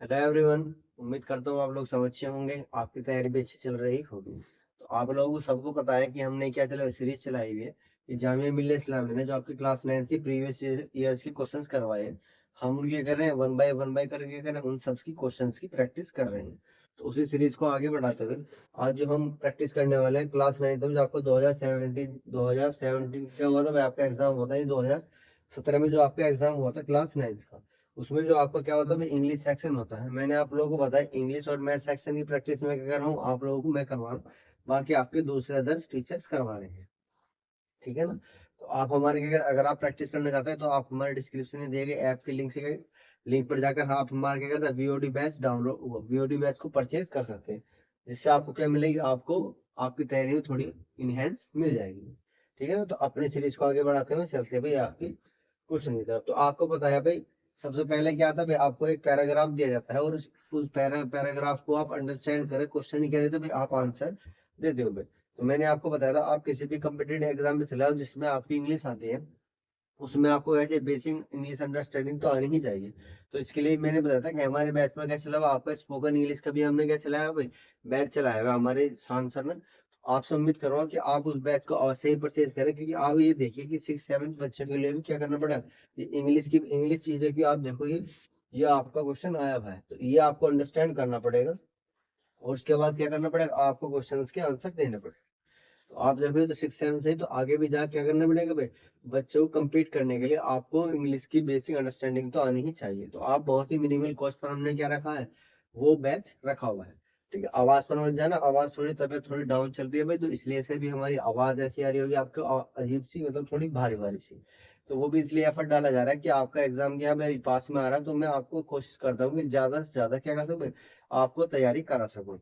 Hello everyone. उम्मीद करता हूँ आप लोग सब अच्छे होंगे, आपकी तैयारी भी अच्छी चल रही होगी। तो आप लोगों को सबको पता है कि हमने क्या चला सीरीज चलाई हुई है कि जामिया मिल्लिया इस्लामिया ने जो आपकी क्लास 9 की प्रीवियस ईयर्स की क्वेश्चंस करवाए हैं, हम उनके कर रहे हैं वन बाय करके कर रहे हैं, उन सब की क्वेश्चंस की प्रैक्टिस कर रहे हैं। तो उसी सीरीज को आगे बढ़ाते हुए आज जो हम प्रैक्टिस करने वाले हैं क्लास 9 में, जो आपको 2017 क्या हुआ था भाई, आपका एग्जाम होता है 2017 में जो आपका एग्जाम हुआ था क्लास 9 का। उसमें जो आपका क्या होता है इंग्लिश सेक्शन होता है। मैंने आप लोगों को बताया इंग्लिश और मैथ सेक्शन की प्रैक्टिस मैं क्या कर रहा हूँ, आप लोगों को मैं करवा रहा हूँ, बाकी आपके दूसरे अदर टीचर्स करवा रहे हैं। ठीक है ना। तो आप हमारे अगर आप प्रैक्टिस करना चाहते हैं तो आप हमारे डिस्क्रिप्शन में दिए गए ऐप के लिंक पर जाकर आप हमारे क्या करते हैं VOD batch download VOD batch को परचेज कर सकते हैं। जिससे आपको क्या मिलेगी, आपको आपकी तैयारी में थोड़ी इनहेंस मिल जाएगी। ठीक है ना। तो अपने सीरीज को आगे बढ़ाते हुए चलते भाई आपकी क्वेश्चन की तरफ। तो आपको पता है भाई, सबसे पहले क्या था भाई, आपको एक पैराग्राफ दिया जाता है और उस पैराग्राफ को आप अंडरस्टैंड करें, क्वेश्चन ही कह देते भाई आप आंसर देते हो भाई। तो मैंने आपको बताया था आप किसी भी कम्पिटेटिव एग्जाम में चले जाओ जिसमें आपकी इंग्लिश आती है, उसमें आपको ऐसे बेसिक इंग्लिश अंडरस्टैंडिंग तो आनी ही चाहिए। तो इसके लिए मैंने बताया था कि हमारे बैच में क्या चला हुआ, आपका स्पोकन इंग्लिश का भी हमने क्या चलाया भाई, बैच चलाया हुआ हमारे शान सर ने। तो आपसे उम्मीद कर रहा हूँ कि आप उस बैच को अवश्य ही परचेज करें, क्योंकि आप ये देखिए कि 6 7 बच्चों के लिए भी क्या करना पड़ेगा, ये इंग्लिश चीजें की आप देखो, ये आपका क्वेश्चन आया हुआ है तो ये आपको अंडरस्टैंड करना पड़ेगा। और उसके बाद क्या करना पड़ेगा, आपको क्वेश्चन के आंसर देने पड़ेगा। तो आप जब भी तो 6 7 से ही तो आगे भी जा क्या करना पड़ेगा भाई, बच्चों को compete करने के लिए आपको इंग्लिश की बेसिक अंडरस्टैंडिंग तो आनी ही चाहिए। तो आप बहुत ही मिनिमल कॉस्ट पर हमने क्या रखा है, वो बैच रखा हुआ है। ठीक है, आवाज पर मत जाना, आवाज थोड़ी तबीयत थोड़ी डाउन चल रही है भाई, तो इसलिए से भी हमारी आवाज ऐसी आ रही होगी आपको अजीब सी, मतलब थोड़ी भारी भारी सी। तो वो भी इसलिए एफर्ट डाला जा रहा है कि आपका एग्जाम क्या भाई पास में आ रहा है, तो मैं आपको कोशिश करता हूँ कि ज्यादा से ज्यादा क्या कर सकूँ, आपको तैयारी करा सकूँ।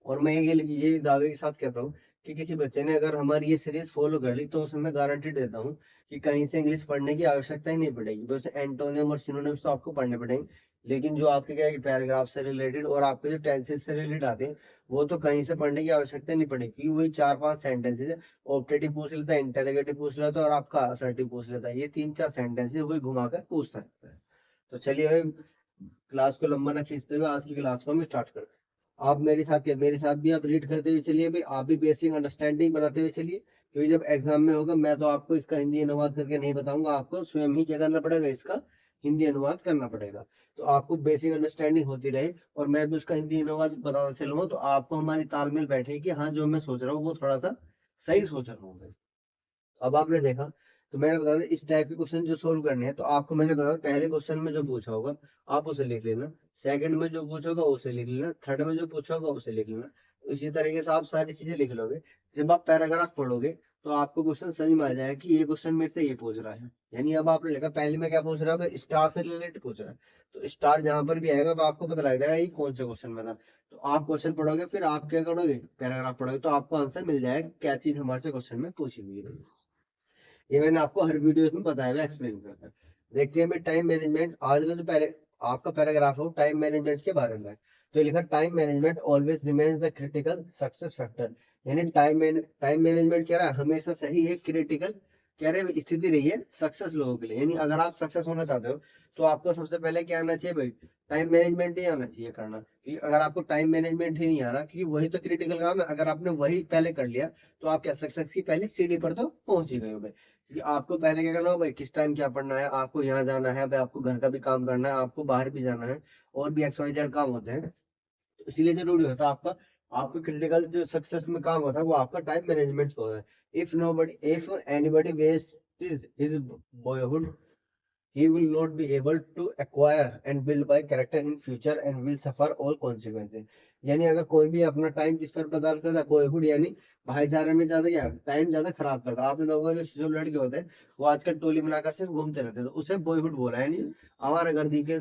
और मैं ये दावे के साथ कहता हूँ कि किसी बच्चे ने अगर हमारी ये सीरीज फॉलो कर ली तो उसमें मैं गारंटी देता हूँ कि कहीं से इंग्लिश पढ़ने की आवश्यकता ही नहीं पड़ेगी। वैसे एंटोनियम और सिनोनिम्स तो आपको पढ़ने पड़ेंगे, लेकिन जो आपके क्या पैराग्राफ से रिलेटेड और आपके जो टेंसेस से रिलेटेड आते हैं, वो तो कहीं से पढ़ने की आवश्यकता नहीं पड़ेगी, क्योंकि वही 4 5 सेंटेंसेस है। ऑप्टेटिव पूछ लेता है, इंटेरोगेटिव पूछ लेता है और आपका असर्टिव पूछ लेता है, ये 3 4 सेंटेंसेस वही घुमाकर पूछता रहता है। तो चलिए भाई, क्लास को लंबा ना खींचते हुए आज की क्लास को हम स्टार्ट करते हैं। आप मेरे साथ भी आप रीड करते हुए चलिए भाई, आप भी बेसिक अंडरस्टैंडिंग बनाते हुए चलिए, क्योंकि जब एग्जाम में होगा मैं तो आपको इसका हिंदी अनुवाद करके नहीं बताऊंगा, आपको स्वयं ही क्या करना पड़ेगा, इसका हिंदी अनुवाद करना पड़ेगा। तो आपको बेसिक अंडरस्टैंडिंग होती रहे और मैं भी उसका हिंदी अनुवाद बताता चलूंगा, तो आपको हमारी तालमेल बैठे कि हाँ जो मैं सोच रहा हूँ वो थोड़ा सा सही सोच रहा हूँ मैं। अब आपने देखा, तो मैंने बताया था इस टाइप के क्वेश्चन जो सोल्व करने हैं, तो आपको मैंने बताया पहले क्वेश्चन में जो पूछा होगा आप उसे लिख लेना, सेकंड में जो पूछा होगा उसे लिख लेना, थर्ड में जो पूछा होगा उसे लिख लेना। तो इसी तरीके से आप सारी चीजें लिख लोगे। जब आप पैराग्राफ पढ़ोगे तो आपको क्वेश्चन समझ में आ जाएगा कि ये क्वेश्चन मेरे से ये पूछ रहा है। यानी अब आपने लिखा पहले में क्या पूछ रहा है, स्टार से रिलेटेड पूछ रहा है, तो स्टार जहां पर भी आएगा तो आपको पता लग जाएगा ये कौन सा क्वेश्चन में था। तो आप क्वेश्चन पढ़ोगे, फिर आप क्या करोगे, पैराग्राफ पढ़ोगे, तो आपको आंसर मिल जाएगा क्या चीज हमारे से क्वेश्चन में पूछी हुई है। ये मैंने आपको हर वीडियो में बताया हुआ एक्सप्लेन करता है। देखते हैं टाइम मैनेजमेंट, आज का जो आपका पैराग्राफ है वो टाइम मैनेजमेंट के बारे में है। तो ये लिखा time management always remains the critical success factor. यानी टाइम मैनेजमेंट कह रहा है हमेशा सही एक क्रिटिकल कह रहे स्थिति रही है सक्सेस लोगों के लिए। यानी अगर आप सक्सेस होना चाहते हो तो आपको सबसे पहले क्या आना चाहिए भाई, टाइम मैनेजमेंट ही आना चाहिए करना। क्योंकि अगर आपको टाइम मैनेजमेंट ही नहीं आ रहा, क्योंकि वही तो क्रिटिकल काम है, अगर आपने वही पहले कर लिया तो आप क्या सक्सेस की पहली सीढ़ी पर तो पहुंच ही गए हो भाई। कि आपको पहले क्या करना हो भाई, किस टाइम क्या पढ़ना है, आपको यहाँ जाना है भाई, आपको घर का भी काम करना है, आपको बाहर भी जाना है, और भी XYZ काम होते हैं। तो इसीलिए जरूरी होता है आपका, आपको क्रिटिकल जो सक्सेस में काम होता है वो आपका टाइम मैनेजमेंट होता है। If anybody waste his boyhood, he will not be able to acquire and build by character in future and will suffer all consequences। यानी अगर कोई भी अपना टाइम किस पर बर्बाद करता है, बॉयहुड यानी भाईचारे में ज्यादा क्या टाइम ज्यादा खराब करता है। आपने लोगों जो लड़के होते हैं वो आजकल टोली बनाकर सिर्फ घूमते रहते हैं, तो उसे बॉयहुड बोला है। यानी आवारागर्दी के,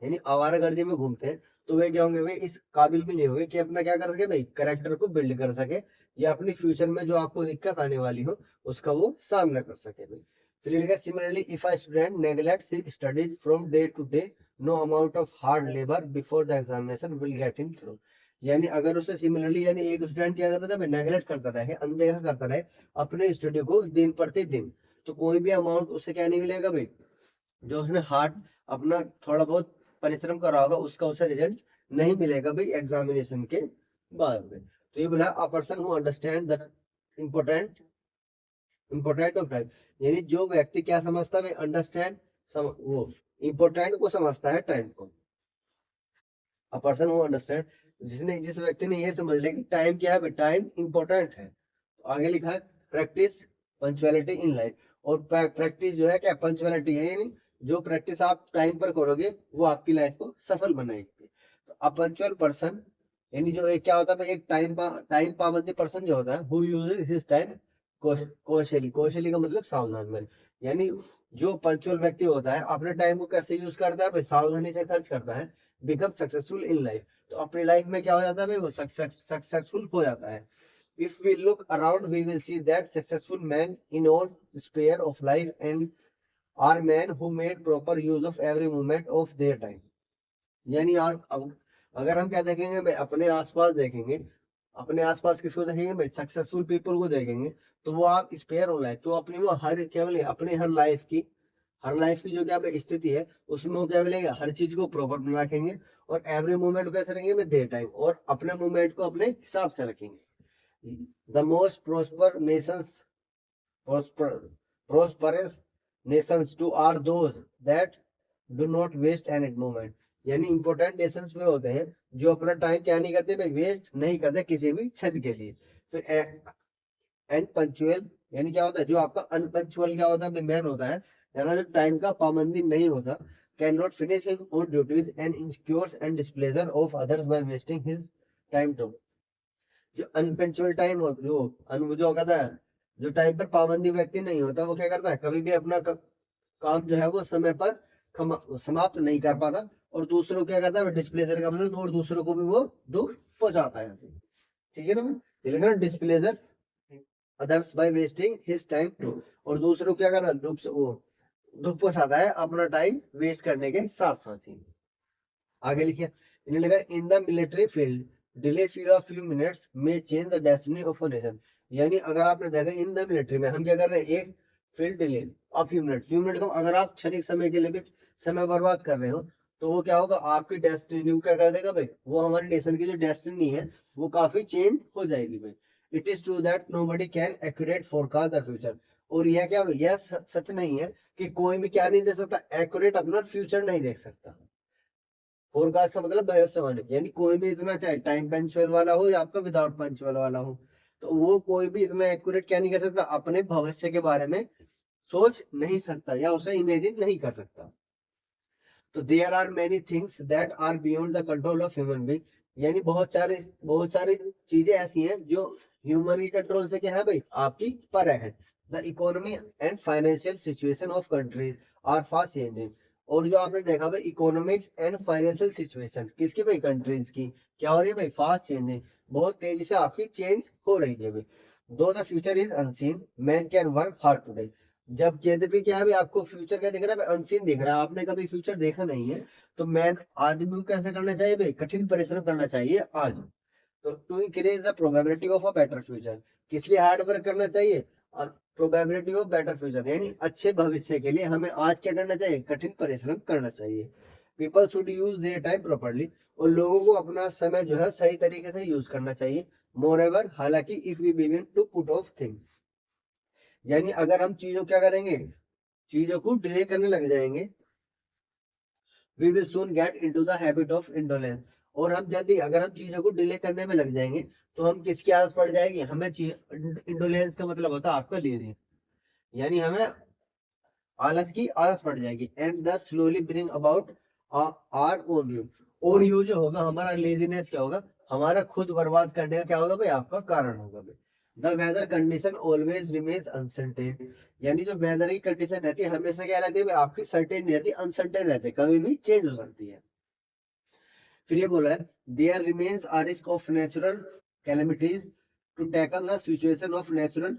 यानी आवारागर्दी में घूमते हैं, तो वे क्या होंगे, वे इस काबिल भी नहीं होंगे कि अपना क्या कर सके भाई, करेक्टर को बिल्ड कर सके, या अपनी फ्यूचर में जो आपको दिक्कत आने वाली हो उसका वो सामना कर सके भाई। फिर लिखा similarly if a student neglects his studies from day to day, no amount of hard labour before the examination will get him through. यानी अगर उसे सिमिलरली, यानी एक स्टूडेंट क्या करता रहे, नेग्लेक्ट करता रहे, अनदेखा करता रहे अपने स्टडी को दिन प्रतिदिन, तो कोई भी अमाउंट उसे क्या नहीं मिलेगा भाई, जो उसने हार्ड अपना थोड़ा बहुत परिश्रम कर रहा होगा उसका उसे रिजल्ट नहीं मिलेगा भाई एग्जामिनेशन के बाद में। तो ये बोला a person who understand the important important of time, यानी जो व्यक्ति क्या समझता है, अंडरस्टैंड, वो इम्पोर्टेंट को समझता है टाइम को। अ पर्सन हु अंडरस्टैंड, जिस व्यक्ति ने ये समझ लिया कि टाइम क्या है, टाइम इंपॉर्टेंट है। तो आगे लिखा है प्रैक्टिस पंचुअलिटी इन लाइफ, और प्रैक्टिस जो है क्या, पंचुअलिटी है, यानी जो प्रैक्टिस आप टाइम पर करोगे वो आपकी लाइफ को सफल बनाएगी। तो अ पंचुअल पर्सन, यानी जो एक क्या होता है, एक टाइम पाबंदी पर्सन जो होता है, हु यूजेस हिज टाइम कौशली, कौशली का मतलब सावधान में, यानी जो पंचुअल व्यक्ति होता है अपने टाइम को कैसे यूज करता है भाई, सावधानी से खर्च करता है, बिकम सक्सेसफुल इन लाइफ, तो अपनी लाइफ में क्या हो जाता है भाई, वो सक्सेसफुल हो जाता है। If we look around, we will see that successful men in all sphere of life and are men who made proper use of every moment of their time. यानी अगर हम क्या देखेंगे भाई, अपने आसपास देखेंगे, अपने आसपास किसको देखेंगे भाई, सक्सेसफुल पीपल को देखेंगे, तो वो आप स्पेयर हो लाइफ, तो अपनी वो हर केवल अपने हर लाइफ की जो क्या भाई स्थिति है, उसमें वो क्या मिलेगा, हर चीज को प्रॉपर बना रखेंगे, और एवरी मोमेंट कैसे रखेंगे भाई, देयर टाइम, और अपने मोमेंट को अपने हिसाब से रखेंगे। The most prosperous nations too are those that do not waste any moment, यानी इंपोर्टेंट नेशंस में होते हैं जो अपना टाइम क्या नहीं करते भाई, वेस्ट नहीं करते किसी भी क्षण के लिए। फिर अनपंक्चुअल, यानी क्या होता है, जो आपका अनपंक्चुअल क्या होता है, मैन होता है, यानी जो टाइम का पाबंदी नहीं होता, can not finish his own duties and incurs and displeasure of others by wasting his time too. जो अनपंक्चुअल टाइम हो, जो कहता है, जो टाइम पर पाबंदी व्यक्ति नहीं होता, वो क्या करता है, कभी भी अपना काम जो है वो समय पर समाप्त नहीं कर पाता, और दूसरों को क्या करता है, डिस्प्लेजर का मतलब, और दूसरों को भी वो दुख पहुंचाता है। ठीक है ना, ये लिखना displeasure others by wasting his time to, और दूसरों को क्या करता है, दुख पहुंचाता है अपना टाइम वेस्ट करने के साथ साथ ही। आगे लिखिए, इन्हें लगा in the military field delay few minutes may change the destiny of a nation, यानी अगर आपने देखा इन द मिलिट्री में हम क्या कर रहे हैं, एक फील्ड डिले और फ्यू मिनट का, अगर आप क्षणिक समय के लिए भी समय बर्बाद कर रहे हो, तो वो क्या होगा, आपकी डेस्टिनी क्या कर देगा भाई, वो हमारे नेशन की जो डेस्टिनी है वो काफी चेंज हो जाएगी भाई। It is true that nobody can accurate forecast the future, और यह क्या, यह सच नहीं है कि कोई भी क्या नहीं दे सकता, एक्यूरेट अपना फ्यूचर नहीं देख सकता। फोरकास्ट का मतलब भविष्यवाणी, यानी कोई भी इतना, चाहे टाइम पंचुअल वाला हो या आपका विदाउट पंचुअल वाला हो, तो वो कोई भी इतना एक्यूरेट क्या नहीं कर सकता, अपने भविष्य के बारे में सोच नहीं सकता या उसे इमेजिन नहीं कर सकता। तो there are many things that are beyond the control of human being, यानी बहुत सारी चीजें ऐसी हैं जो ह्यूमन की कंट्रोल से क्या है भाई, आपकी पर है। The economy and financial situation of countries are fast changing, और जो आपने देखा भाई, इकोनॉमिक्स एंड फाइनेंशियल सिचुएशन किसकी भाई, कंट्रीज की क्या हो रही है भाई, फास्ट चेंजिंग, बहुत तेजी से आपकी चेंज हो रही है भाई। दो the future is unseen man can work hard today, जब यद्यपि क्या है भाई, आपको फ्यूचर क्या दिख रहा है, अनसीन दिख रहा है, आपने कभी फ्यूचर देखा नहीं है, तो मैन आदमी को कैसे करना चाहिए भाई, कठिन परिश्रम करना चाहिए आज। तो to increase the probability of a better future, किस लिए हार्ड वर्क करना चाहिए, प्रोबेबिलिटी ऑफ बेटर फ्यूचर, यानी अच्छे भविष्य के लिए हमें आज क्या करना चाहिए, कठिन परिश्रम करना चाहिए। People should use their time properly, और लोगों को अपना समय जो है सही तरीके से यूज करना चाहिए। मोर एवर, हालांकि if we begin to put off things, यानी अगर हम चीजों क्या करेंगे, चीजों को डिले करने लग जाएंगे, we will soon get into the habit of indolence, और हम जल्दी अगर हम चीजों को डिले करने में लग जाएंगे, तो हम किसकी आदत पड़ जाएगी, हमें इंडोलेंस का मतलब होता है आपका लेजी, यानी हमें आलस की आदत पड़ जाएगी, and the slowly bring about our own you, और यू जो होगा हमारा लेजीनेस क्या होगा, हमारा खुद बर्बाद करने का क्या होगा भाई, आपका कारण होगा भाई। The weather condition always remains uncertain, यानी जो वेदर की कंडीशन रहती है हमेशा क्या रहती है भाई, आपकी सर्टेन नहीं रहती, अनसर्टेन रहती है, कभी भी चेंज हो सकती है। फिर ये बोला है there remains a risk of natural calamities to tackle the situation of natural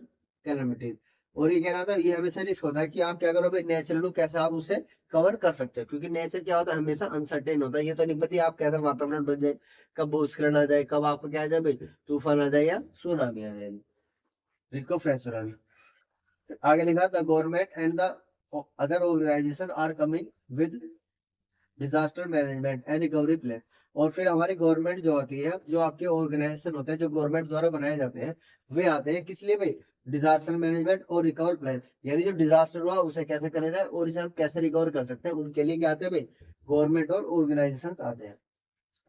calamities, और ये कह रहा था ये हमेशा रिस्क होता है कि आप क्या करो भाई, नेचुरल को कैसे आप उसे कवर कर सकते हो, क्योंकि नेचर क्या होता है, हमेशा अनसर्टेन होता है, ये तो नहीं पता आप कैसा वातावरण बन जाए, कब भूस्खलन आ जाए, कब आपको क्या आ जाए भाई, तूफान आ जाए या सुनामी आ जाए। रिस्क ऑफ नेचुरल, आगे लिखा the government and the other organization are coming with disaster management and recovery plan. और फिर हमारी गवर्नमेंट जो होती है, जो आपके ऑर्गेनाइजेशन होते हैं जो गवर्नमेंट द्वारा बनाए जाते हैं, वे आते हैं किस लिए भाई? डिजास्टर मैनेजमेंट और रिकवर प्लान, यानी जो डिजास्टर हुआ उसे कैसे करा जाए और इसे हम कैसे रिकवर कर सकते हैं, उनके लिए क्या आते हैं भाई? गवर्नमेंट और ऑर्गेनाइजेशन आते हैं।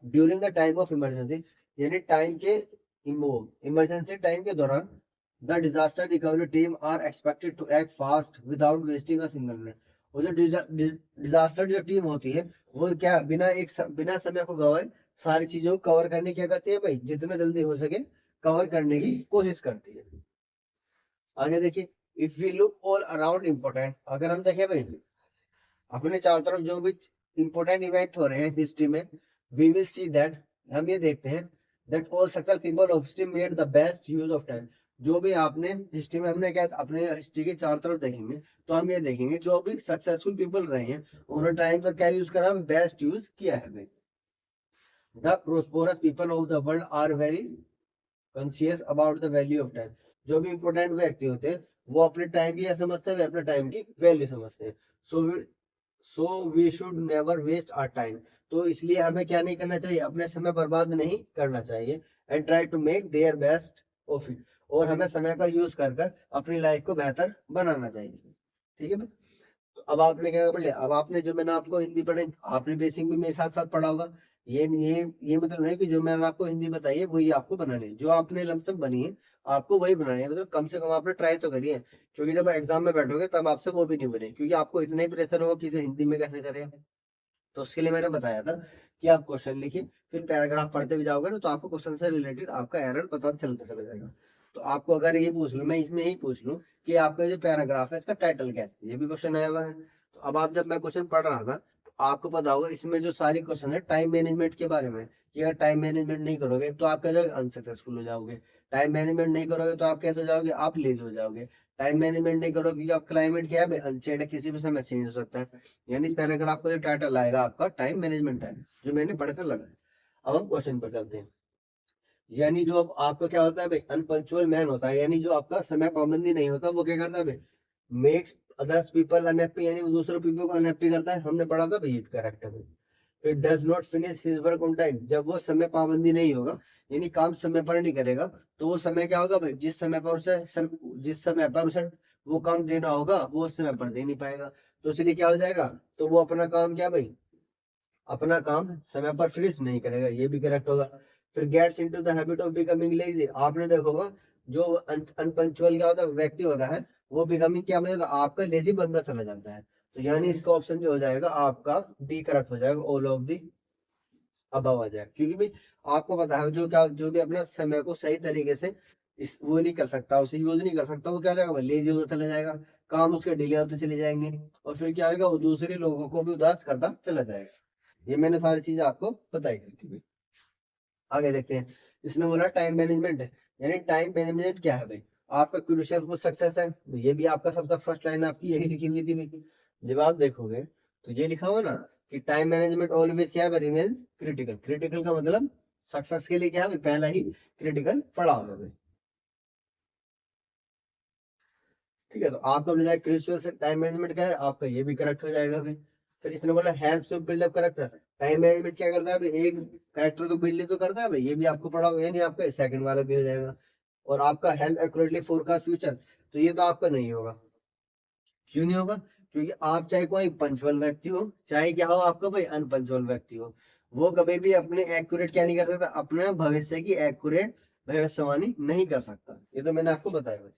During the time of emergency, यानी टाइम के इमरजेंसी टाइम के दौरान the disaster recovery team are expected to act fast without wasting a single minute. और जो डिजास्टर जो टीम होती है, वो क्या बिना समय को गवाए सारी चीजों को कवर करने क्या करती है भाई? जितना जल्दी हो सके कवर करने की कोशिश करती है। आगे देखिए, if we look all around important, अगर हम देखें भाई अपने चारों तरफ जो भी इंपॉर्टेंट इवेंट हो रहे हैं हिस्ट्री में, वी विल सी दैट, हम ये देखते हैं that all successful people of history made the best use of time. जो भी आपने हिस्ट्री में, हमने क्या अपने हिस्ट्री के चारों तरफ देखेंगे तो हम ये देखेंगे जो भी सक्सेसफुल पीपल रहे हैं उन्होंने टाइम का क्या यूज करा? बेस्ट यूज किया है। The prosperous people of the world are very conscious about the value of time. जो भी इंपॉर्टेंट व्यक्ति होते हैं वो अपने टाइम की समझते हैं, वे अपने टाइम की वैल्यू समझते हैं। So we should never waste our time. तो इसलिए हमें क्या नहीं करना चाहिए? अपने समय बर्बाद नहीं करना चाहिए। And try to make their best of it. और हमें समय का यूज कर कर अपनी लाइफ को बेहतर बनाना चाहिए। ठीक है भाई? तो अब आपने क्या पढ़ लिया? अब आपने जो मैंने आपको हिंदी पढ़ाई, आपने बेसिक भी मेरे साथ साथ पढ़ा होगा। ये मतलब नहीं कि जो मैंने आपको हिंदी बताई है वही आपको बनानी है। जो आपने लमसम बनी है आपको वही बनानी है, मतलब कम से कम आपने ट्राई तो करिए। क्योंकि जब एग्जाम में बैठोगे तब आपसे वो भी नहीं बने, क्योंकि आपको इतना ही प्रेशर होगा कि इसे हिंदी में कैसे करें। तो उसके लिए मैंने बताया था कि आप क्वेश्चन लिखिए, फिर पैराग्राफ पढ़ते भी जाओगे ना तो आपको क्वेश्चन से रिलेटेड आपका एरर पता चलता चला जाएगा। तो आपको अगर ये पूछ लूं, मैं इसमें यही पूछ लूं कि आपका जो पैराग्राफ है इसका टाइटल क्या है, ये भी क्वेश्चन आया हुआ है। तो अब आप, जब मैं क्वेश्चन पढ़ रहा था तो आपको पता होगा इसमें जो सारी क्वेश्चन है टाइम मैनेजमेंट के बारे में, कि अगर टाइम मैनेजमेंट नहीं करोगे तो आप क्या हो जाओगे? अनसक्सेसफुल हो जाओगे। टाइम मैनेजमेंट नहीं करोगे तो आप कैसे हो जाओगे? आप लेज हो जाओगे। टाइम मैनेजमेंट नहीं करोगे क्योंकि आप क्लाइमेट क्या है? अनचेंज है, किसी भी समय चेंज हो सकता है। यानी इस पैराग्राफ का जो टाइटल आएगा आपका टाइम मैनेजमेंट है, जो मैंने पढ़कर लगा है। अब हम क्वेश्चन पर चलते हैं। यानी जो अब आपका क्या होता है भाई? अनपंक्चुअल मैन होता है, यानी जो आपका समय पाबंदी नहीं होता वो क्या करता है भाई? मेक्स अदर्स पीपल अनहैप्पी, यानी वो दूसरे पीपल को अनहैप्पी करता है। हमने पढ़ा था भाई करेक्ट है भाई। फिर does not finish his work on time, जब वो समय पाबंदी नहीं होगा यानी काम समय पर नहीं करेगा, तो वो समय क्या होगा भाई? जिस समय पर उसे वो काम देना होगा वो उस समय पर दे नहीं पाएगा। तो इसलिए क्या हो जाएगा? तो वो अपना काम क्या भाई? अपना काम समय पर फिनिश नहीं करेगा, ये भी करेक्ट होगा। फिर gets into the habit of becoming lazy, आपने देखा होगा जो अनपंक्चुअल क्या होता है व्यक्ति होता है, वो बिकमिंग क्या मतलब आपका लेजी बंदा चला जाता है। तो यानी इसका ऑप्शन जो हो जाएगा आपका डी करेक्ट हो जाएगा, ऑल ऑफ दी अबव आ जाएगा। क्योंकि भाई आपको पता है जो भी अपना समय को सही तरीके से इस वो नहीं कर सकता, उसे यूज नहीं कर सकता, वो क्या हो जाएगा? लेजी होता चला जाएगा, काम उसके डिले होते चले जाएंगे, और फिर क्या होगा? वो दूसरे लोगों को भी उदास करता चला जाएगा। ये मैंने सारी चीजें आपको बताई थी भाई। आगे देखते हैं। इसने बोला टाइम मैनेजमेंट है, यानी टाइम मैनेजमेंट क्या है भाई? आपका क्रूशियल फॉर सक्सेस है। ये भी आपका सबसे फर्स्ट लाइन आपकी यही लिखी हुई थी भाई। जब आप देखोगे तो ये लिखा हुआ ना कि टाइम मैनेजमेंट ऑलवेज क्या है? Remain critical. क्रिटिकल का मतलब सक्सेस के लिए क्या है भाई? पहला ही क्रिटिकल पढ़ा होगा भाई। ठीक है, तो आपका मिल जाएगा क्रूशियल से टाइम मैनेजमेंट क्या है आपका, ये भी करेक्ट हो जाएगा भाई। फिर इसने बोला help to build up character, time management क्या करता है भाई? एक करेक्टर को बिल्ड तो करता है भाई, ये भी आपको पढ़ा होगा, यानी आपका सेकंड वाला भी हो जाएगा। और आपका हेल्प एक्यूरेटली फोरकास्ट फ्यूचर, तो ये तो आपका नहीं होगा। क्यों नहीं होगा? क्योंकि आप चाहे कोई पंचुअल व्यक्ति हो, चाहे क्या हो आपका भाई अनपंचुअल व्यक्ति हो, वो कभी भी अपने एक्यूरेट क्या नहीं कर सकता? अपने भविष्य की एक्यूरेट भविष्यवाणी नहीं कर सकता। ये तो मैंने आपको बताया।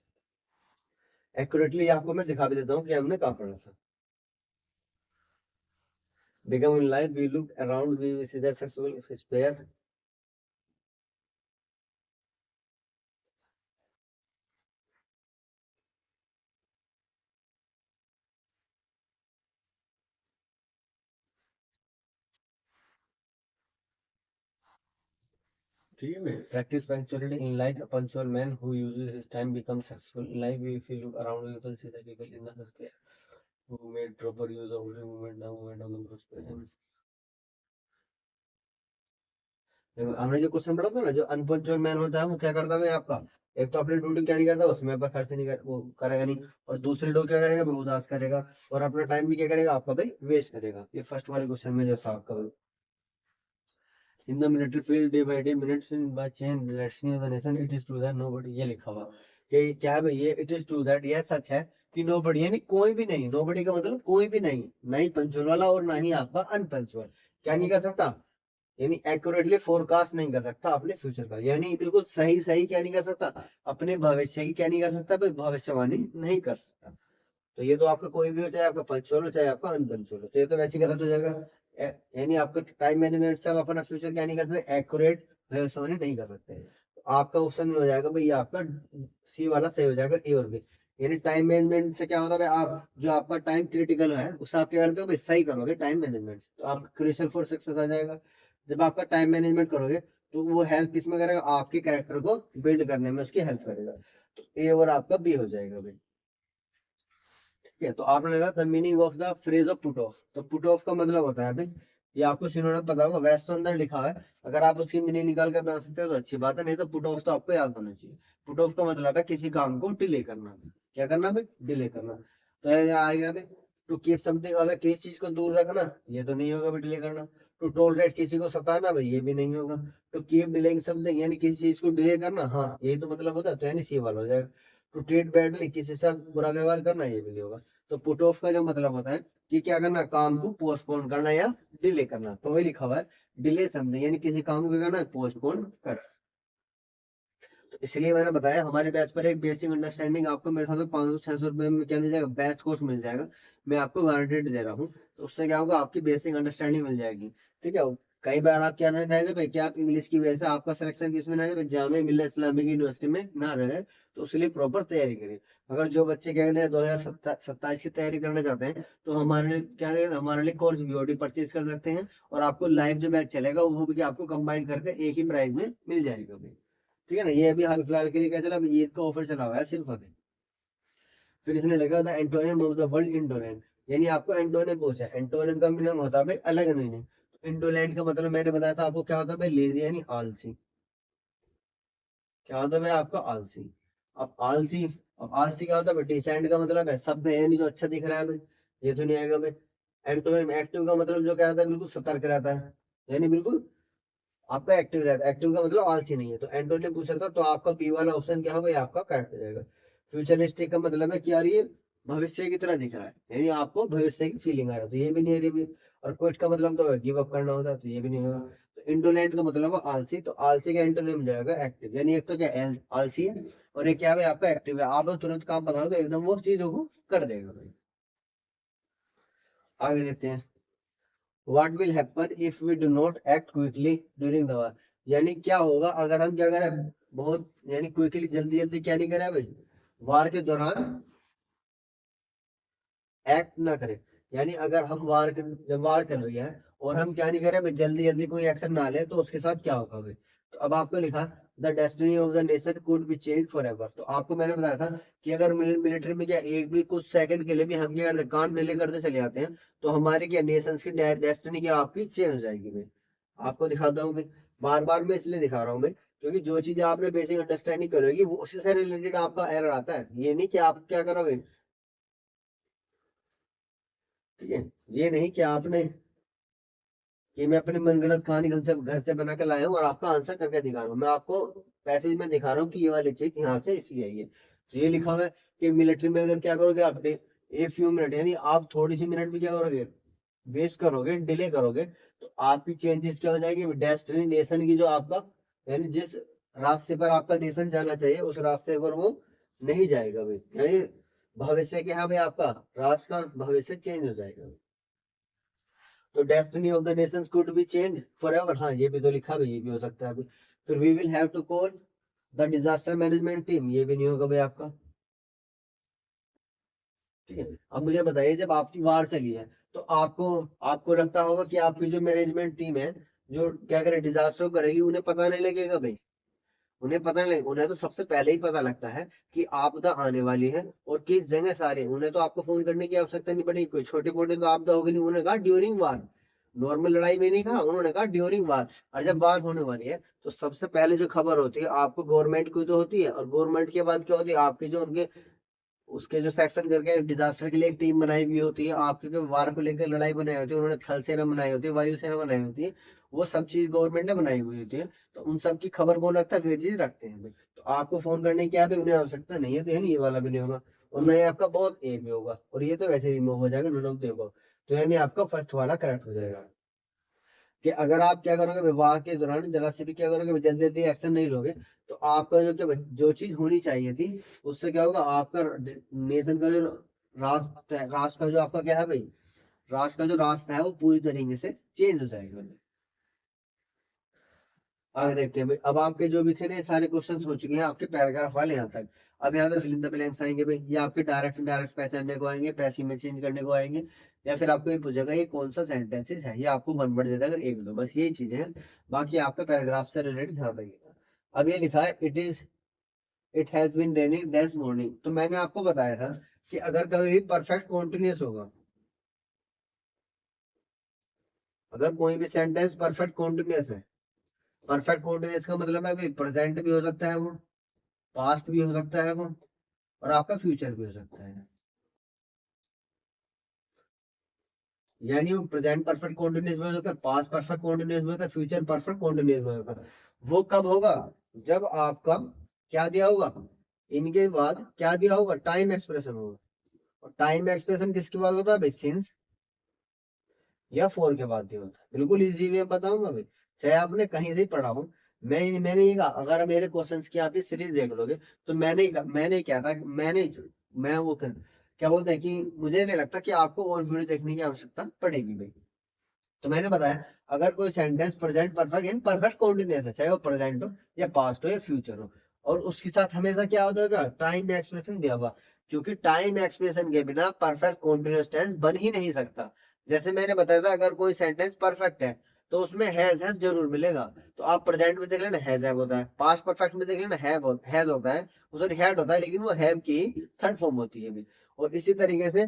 एक्यूरेटली आपको मैं दिखा भी देता हूँ कि हमने कहा पढ़ा था। Become in life, we look around, we see that successful spare. ठीक है भाई, practice punctuality in life. A punctual man who uses his time becomes successful in life. If you look around, you will see the people in the square who made proper use of the movement of the prosperity. देखो हमने जो question पढ़ा था ना, जो अनपंक्चुअल man होता है वो क्या करता है भाई? आपका एक तो अपने ड्यूटी क्या नहीं करता, वो समय पर खर्च नहीं कर, वो करेगा नहीं, और दूसरे लोग क्या करेगा भाई, उदास करेगा, और अपना टाइम भी क्या करेगा आपका भाई वेस्ट करेगा। ये फर्स्ट वाले क्वेश्चन में जो था आपका भाई, इन the military field day by day minutes in by chain let's the nation it is true that nobody, ये लिखा हुआ कि क्या है भाई, ये इट इज ट्रू दैट, ये सच है कि नोबडी यानी कोई भी नहीं, नोबडी का मतलब कोई भी नहीं, ना ही पंचुअल वाला और ना ही आपका अनपंचुअल क्या नहीं कर सकता, यानी एक्यूरेटली फोरकास्ट नहीं कर सकता अपने फ्यूचर का, यानी बिल्कुल सही सही क्या नहीं कर सकता, अपने भविष्य की क्या नहीं कर सकता भाई, भविष्यवाणी नहीं कर सकता। तो ये तो आपका कोई भी हो, चाहे आपका पंचुअल हो चाहे आपका अनपंचुअल हो, तो ये तो वैसे गलत हो जाएगा। यानी आपका टाइम मैनेजमेंट से आप अपना फ्यूचर क्या नहीं कर सकते, एक्यूरेट भविष्यवाणी नहीं कर सकते। तो आपका ऑप्शन हो जाएगा भाई, ये आपका सी वाला सही हो जाएगा, ए और बी। यानी टाइम मैनेजमेंट से क्या होता है भाई, आप जो आपका टाइम क्रिटिकल है उसे आप क्या करते हो भाई, सही करोगे टाइम मैनेजमेंट से, तो आपका क्रिटिकल फॉर सक्सेस आ जाएगा। जब आपका टाइम मैनेजमेंट करोगे तो वो हेल्प किसमें करेगा, आपके कैरेक्टर को बिल्ड करने में उसकी हेल्प करेगा। तो ए और आपका बी हो जाएगा भाई। ठीक है, तो आपने लगा the meaning of the phrase of put off, तो पुट ऑफ का मतलब होता है भाई, ये आपको सिनोनिम पता होगा, वैसे तो अंदर लिखा है, अगर आप उसकी मीनिंग निकाल कर बना सकते हो तो अच्छी बात है, नहीं तो पुट ऑफ तो आपको याद होना चाहिए। पुट ऑफ का मतलब है किसी काम को डिले करना, क्या करना भाई, डिले करना। तो ये आएगा भाई, टू कीप समथिंग, अगर किसी चीज को दूर रखना, ये तो नहीं होगा भाई डिले करना। टू टॉलरेट, किसी को सताना भाई, ये भी नहीं होगा। टू कीप डिलेइंग समथिंग, यानी किसी चीज को डिले करना, हाँ यही तो मतलब होता है, तो यानी सी वाला हो जाएगा। टू ट्रीट बैडली, किसी से बुरा व्यवहार करना, ये भी नहीं होगा। तो पुट ऑफ का जो मतलब होता है कि क्या करना, काम को पोस्टपोन करना या डिले करना, तो वही लिखा हुआ है डिले समथिंग, यानी किसी काम को क्या करना है, पोस्टपोन कर। तो इसलिए मैंने बताया हमारे बैच पर एक बेसिक अंडरस्टैंडिंग आपको मेरे साथ 500-600 रुपए में क्या मिल जाएगा, बेस्ट कोर्स मिल जाएगा, मैं आपको गारंटेड दे रहा हूँ। तो उससे क्या होगा, आपकी बेसिक अंडरस्टैंडिंग मिल जाएगी। ठीक है, कई बार आप क्या रह जाए भाई, क्या आप इंग्लिश की वजह से आपका सिलेक्शन किसमें रह जाए, जामिया मिल्लिया इस्लामिक यूनिवर्सिटी में ना रह जाए, तो उसके प्रॉपर तैयारी करें। अगर जो बच्चे क्या कहते हैं 2027 की तैयारी करना चाहते हैं, तो हमारे लिए क्या कहते हैं, हमारे लिए कोर्स वीओडी परचेज कर सकते हैं, और आपको लाइव जो बैच चलेगा वो भी आपको कंबाइन करके एक ही प्राइस में मिल जाएगा भाई। ठीक है ना, ये अभी हाल फिलहाल के लिए क्या चला, अभी ईद का ऑफर चला हुआ है सिर्फ अभी। फिर इसने लगा था antonym of the world indolent, यानी आपको एंटोनियम पूछा है, एंटोनियम का मीनिंग होता है भाई अलग मीनिंग। इंडोलेंट का मतलब मैंने बताया था आपको क्या होता है भाई, लेजी यानी आलसी। क्या होता है भाई आपका आलसी। अब आलसी, अब आलसी क्या होता है भाई, डिसेंट का मतलब है सभ्य, यानी जो अच्छा दिख रहा है भाई, ये तो नहीं आएगा भाई। एंटोनियम एक्टिव का मतलब जो क्या रहता है, बिल्कुल सतर्क रहता है, यानी बिल्कुल आपका एक्टिव रहता है, एक्टिव का मतलब आलसी नहीं है। तो एंटोनियम पूछा था, तो आपका बी वाला ऑप्शन क्या होगा, ये आपका करेक्ट हो जाएगा। फ्यूचरिस्टिक का मतलब है कि यार ये भविष्य की तरह दिख रहा है, यानी आपको भविष्य की फीलिंग आ रहा है, तो ये भी नहीं है, ये भी। और क्विट का मतलब तो गिव अप करना होता है, तो ये भी नहीं होगा। तो इंडोलेंट का मतलब है आलसी, तो आलसी का एंटोनियम हो जाएगा एक्टिव, यानी एक तो क्या आलसी है, और एक क्या है आपका एक्टिव है, आप तुरंत काम बताओ तो एकदम वो चीजों को कर देगा भाई। आगे देखते हैं, what will happen if we do not act quickly during the war, यानी क्या होगा अगर हम क्या करें बहुत, यानी क्विकली जल्दी जल्दी क्या नहीं करें भाई, वार के दौरान एक्ट ना करें। यानी अगर हम जब वार चल रही है और हम क्या नहीं करें भाई, जल्दी जल्दी कोई एक्शन ना ले, तो उसके साथ क्या होगा भाई। तो अब आपको लिखा the destiny of the nation could be change for ever, तो आपको मैंने बताया था कि अगर मिलिट्री में क्या एक भी कुछ सेकंड के लिए भी हम क्या करते काम डिले करते चले जाते हैं, तो हमारी क्या नेशंस की डेस्टिनी क्या आपकी चेंज हो जाएगी भाई। आपको दिखाता हूँ भाई, बार बार मैं इसलिए दिखा रहा हूँ भाई, क्योंकि जो चीज आपने बेसिक अंडरस्टैंडिंग करोगी वो उसी से रिलेटेड आपका एरर आता है, ये नहीं कि आप क्या करोगे। ठीक है, ये नहीं कि आपने, ये मैं अपनी मनगढ़ंत कहानी घर से बना के लाया हूँ और आपका आंसर करके दिखा रहा हूँ, मैं आपको पैसेज में दिखा रहा हूँ कि ये वाली चीज यहाँ से इसलिए आई है। तो ये लिखा हुआ है कि मिलिट्री में अगर क्या करोगे आप, ए फ्यू मिनट, यानी आप थोड़ी सी मिनट भी क्या करोगे, वेस्ट करोगे, डिले करोगे, तो आपकी चेंजेस क्या हो जाएगी, डेस्टिनेशन की जो आपका, यानी जिस रास्ते पर आपका नेशन जाना चाहिए उस रास्ते पर वो नहीं जाएगा भाई, यानी भविष्य क्या भाई, आपका राष्ट्र का भविष्य चेंज हो जाएगा। तो destiny of the Nations could be change forever, हाँ ये भी तो लिखा भाई, ये भी हो सकता है अभी। फिर we will have to call the disaster management team, ये भी नहीं होगा भाई आपका। ठीक है, अब मुझे बताइए जब आपकी वार चली है, तो आपको आपको लगता होगा कि आपकी जो मैनेजमेंट टीम है जो क्या करे डिजास्टर करेगी, उन्हें पता नहीं लगेगा भाई, उन्हें पता नहीं लगेगा, उन्हें तो सबसे पहले ही पता लगता है कि आपदा आने वाली है और किस जगह सारे, उन्हें तो आपको फोन करने की आवश्यकता नहीं पड़ेगी, कोई छोटी मोटी तो आपदा होगी नहीं, उन्हें कहा ड्यूरिंग वार, नॉर्मल लड़ाई में नहीं कहा, उन्होंने कहा ड्यूरिंग वार। और जब वार होने वाली है तो सबसे पहले जो खबर होती है आपको गवर्नमेंट की तो होती है, और गवर्नमेंट के बाद क्या होती है आपकी जो उनके उसके जो सेक्शन करके डिजास्टर के लिए एक टीम बनाई हुई होती है, आपके जो वार को लेकर लड़ाई बनाई होती है, उन्होंने थल सेना बनाई होती है, वायु सेना बनाई होती है, वो सब चीज गवर्नमेंट ने बनाई हुई होती है। तो उन सब की खबर कौन रखता है, वे चीज रखते हैं भाई। तो आपको फोन करने की भी उन्हें आवश्यकता नहीं है, तो यानी ये वाला भी नहीं होगा, और ना ही आपका बहुत ए भी होगा, और ये तो वैसे रिमूव हो जाएगा नन ऑफ द अबव। तो यानी आपका फर्स्ट वाला करेक्ट हो जाएगा कि अगर आप क्या करोगे विवाह के दौरान जरा से भी क्या करोगे जल्दी एक्शन नहीं लोगे, तो आपका जो क्या जो चीज होनी चाहिए थी उससे क्या होगा, आपका नेशन का जो राष्ट्र का जो आपका क्या है भाई, राष्ट्र का जो रास्ता है वो पूरी तरीके से चेंज हो जाएगा। आगे देखते हैं भाई, अब आपके जो भी थे ना ये सारे क्वेश्चंस हो चुके हैं आपके पैराग्राफ वाले यहाँ तक। अब यहाँ तक फिल इन द ब्लैंक्स आएंगे भाई, ये आपके डायरेक्ट इनडायरेक्ट पहचानने को आएंगे, पैसिव में चेंज करने को आएंगे, या फिर आपको ये पूछेगा ये कौन सा सेंटेंसेस है, ये आपको वन वर्ड दे देगा एक दो, बस यही चीजें हैं। बाकी आपका पैराग्राफ से रिलेटेड ध्यान रखिएगा। अब ये लिखा है it has been raining this morning, तो मैंने आपको बताया था कि अगर कभी भी परफेक्ट कॉन्टिन्यूस होगा, अगर कोई भी सेंटेंस परफेक्ट कॉन्टिन्यूस है, परफेक्ट कॉन्टिन्यूस का मतलब है भाई प्रेजेंट भी हो सकता है वो, पास्ट भी हो सकता है वो, और आपका फ्यूचर भी हो सकता है। यानी वो प्रेजेंट परफेक्ट कॉन्टिन्यूस में हो सकता है, पास्ट परफेक्ट कॉन्टिन्यूस में होता है, फ्यूचर परफेक्ट कॉन्टिन्यूस में होता है। वो कब होगा, जब आपका क्या दिया होगा, इनके बाद क्या दिया होगा, टाइम एक्सप्रेशन होगा। और टाइम एक्सप्रेशन किसके बाद होता है भाई, सिंस या फोर के बाद दिया होता है। बिल्कुल इजी वे बताऊंगा भाई, चाहे आपने कहीं से पढ़ा हो। मैंने ये कहा अगर मेरे क्वेश्चंस की आप ये सीरीज देख लोगे, तो मैंने क्या था, मैं वो क्या बोलते हैं कि मुझे नहीं लगता कि आपको और वीडियो देखने की आवश्यकता पड़ेगी भाई। तो मैंने बताया अगर कोई सेंटेंस प्रेजेंट परफेक्ट यानी परफेक्ट कॉन्टिन्यूस है, चाहे वो प्रेजेंट हो या पास्ट हो या फ्यूचर हो, और उसके साथ हमेशा क्या होगा, टाइम एक्सप्रेशन दिया हुआ, क्योंकि टाइम एक्सप्रेशन के बिना परफेक्ट कॉन्टिन्यूस टेंस बन ही नहीं सकता। जैसे मैंने बताया था अगर कोई सेंटेंस परफेक्ट है तो उसमें हैव जरूर मिलेगा। तो आप प्रेजेंट में देख लेना हैज हैव होता है, पास्ट परफेक्ट में देख लेना हैज होता है, सॉरी हैड होता है, लेकिन वो हैव की थर्ड फॉर्म होती है भी। और इसी तरीके से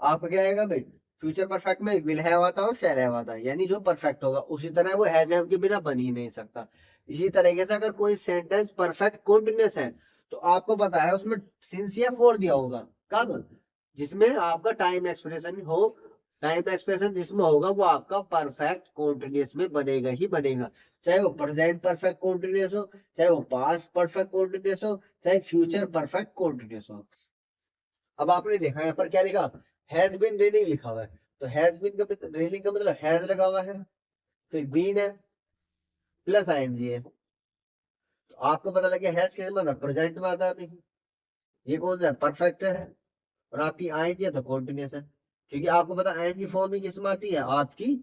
आपका क्या आएगा भाई, फ्यूचर परफेक्ट में विल हैव आता है और शैल हैव आता है, यानी जो परफेक्ट होगा उसी तरह वो हैज हैव के बिना बन ही नहीं सकता। इसी तरीके से अगर कोई सेंटेंस परफेक्ट कॉन्टिन्यूस है तो आपको पता है उसमें सिंस या फोर दिया होगा, कब, जिसमें आपका टाइम एक्सप्रेशन हो, टाइम एक्सप्रेशन जिसमें होगा वो आपका परफेक्ट कॉन्टिन्यूस में बनेगा ही बनेगा, चाहे वो प्रेजेंट परफेक्ट कॉन्टिन्यूस हो, चाहे वो पास्ट परफेक्ट कॉन्टिन्यूस हो, चाहे फ्यूचर परफेक्ट कॉन्टिन्यूस हो। अब आपने देखा यहाँ पर क्या लिखा, हैज बीन रेनिंग लिखा हुआ है, तो हैज बीन का रेनिंग का मतलब हैज लगा हुआ है, फिर बीन है प्लस आईएनजी है, तो आपको पता लग गया हैज के मतलब प्रेजेंट में आता है अभी, ये कौन सा है, परफेक्ट है, और आपकी आईएनजी है तो कॉन्टिन्यूस है, क्योंकि आपको पता आईएनजी फॉर्म में किस में आती है, आपकी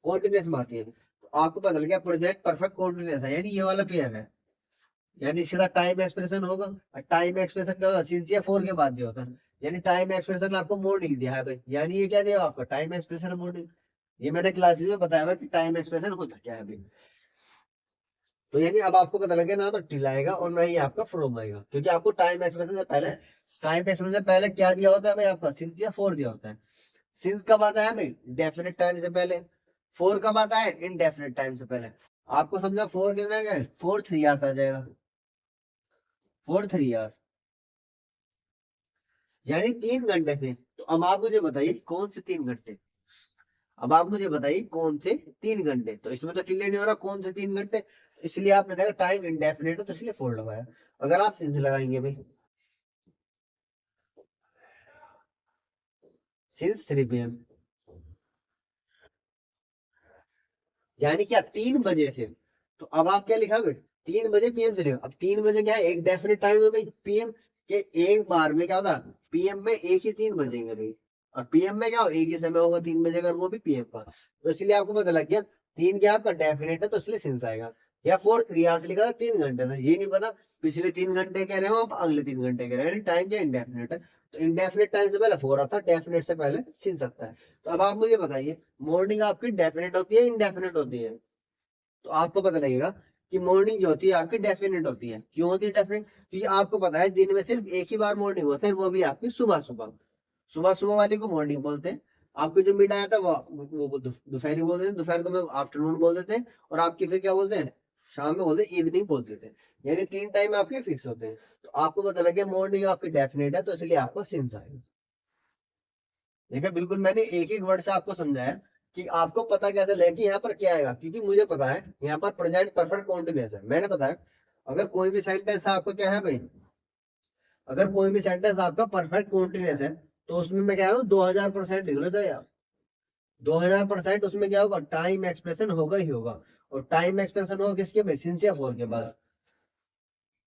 कॉन्टिन्यूस में आती है। तो आपको पता लग गया प्रेजेंट परफेक्ट कॉन्टिन्यूस है, यानी ये वाला पेयर है, यानी सीधा टाइम एक्सप्रेशन होगा। और टाइम एक्सप्रेशन क्या होता है, सिंस फोर के बाद दिया होता है, यानी टाइम एक्सप्रेशन आपको मॉर्निंग दिया है भाई, यानी ये क्या दिया आपका टाइम एक्सप्रेशन मॉर्निंग। ये मैंने क्लासेस में बताया हुआ कि टाइम एक्सप्रेशन होता क्या है भाई। तो यानी अब आपको पता लगे ना तो टिल आएगा और ना ही आपका फ्रॉम आएगा, क्योंकि आपको टाइम एक्सप्रेशन से पहले क्या दिया होता है भाई, आपका सिंस या फोर दिया होता है। सिंस कब आता है भाई, डेफिनेट टाइम से पहले। फोर कब आता है, इनडेफिनेट टाइम से पहले। आपको समझा फोर कितना है, फोर 3 आवर्स आ जाएगा, फोर 3 आवर्स यानी 3 घंटे से। तो अब आप मुझे बताइए कौन से 3 घंटे, अब आप मुझे बताइए कौन से 3 घंटे, तो इसमें तो क्लियर नहीं हो रहा कौन से 3 घंटे, इसलिए आपने देखा टाइम इंडेफिनेट है तो इसलिए फोर लगाया। अगर आप सिंस लगाएंगे भाई, सिंस 3 PM, यानी क्या 3 बजे से। तो अब आप क्या लिखा 3 बजे पीएम से लिखा। अब 3 बजे क्या है, एक डेफिनेट टाइम है भाई पीएम के, एक बार में क्या होता है पीएम में एक ही 3 बजेंगे भाई, और पीएम में क्या हो एक ही समय होगा 3 बजे का, वो भी पीएम का। तो इसलिए आपको पता लग गया तीन क्या आपका डेफिनेट है तो इसलिए सिंस आएगा। या फोर 3 आवर्स लिखा था 3 घंटे से, ये नहीं पता पिछले 3 घंटे कह रहे हो आप अगले 3 घंटे कह रहे हो, टाइम क्या इंडेफिनेट है। तो इंडेफिनेट टाइम से पहले फोर आता है, डेफिनेट से पहले सिंस आता है। तो अब आप मुझे बताइए मॉर्निंग आपकी डेफिनेट होती है इंडेफिनेट होती है, तो आपको पता लगेगा कि मॉर्निंग जो होती है आपकी डेफिनेट होती है। क्यों होती है डेफिनेट, क्योंकि आपको पता है दिन में सिर्फ एक ही बार मॉर्निंग होता है, वो भी आपकी सुबह सुबह, सुबह सुबह वाली को मॉर्निंग बोलते हैं। आपके जो मिड आया था वो दोपहरी बोल देते हैं, दोपहर को मैं आफ्टरनून बोल देते हैं, और आपकी फिर क्या बोलते हैं, शाम में बोलते हैं, इवनिंग बोल देते हैं। यानी 3 टाइम आपके फिक्स होते हैं। तो आपको पता लगे मॉर्निंग आपकी डेफिनेट है, तो इसलिए आपको सिंस आएगा। देखिए बिल्कुल मैंने एक एक वर्ड से आपको समझाया कि आपको पता कैसे लगे कि यहाँ पर क्या आएगा, क्योंकि मुझे पता है यहाँ पर प्रेजेंट परफेक्ट कॉन्टिन्यूअस है, मैंने पता है। अगर कोई भी सेंटेंस आपका क्या है भाई, अगर कोई भी सेंटेंस आपका परफेक्ट कॉन्टिन्यूअस है, तो उसमें मैं कह रहा हूँ 2000% लिख लो चाहे आप। 2000% उसमें क्या होगा, टाइम एक्सप्रेशन होगा ही होगा। और टाइम एक्सप्रेशन होगा किसके भाई, सिंसियर फॉर के बाद।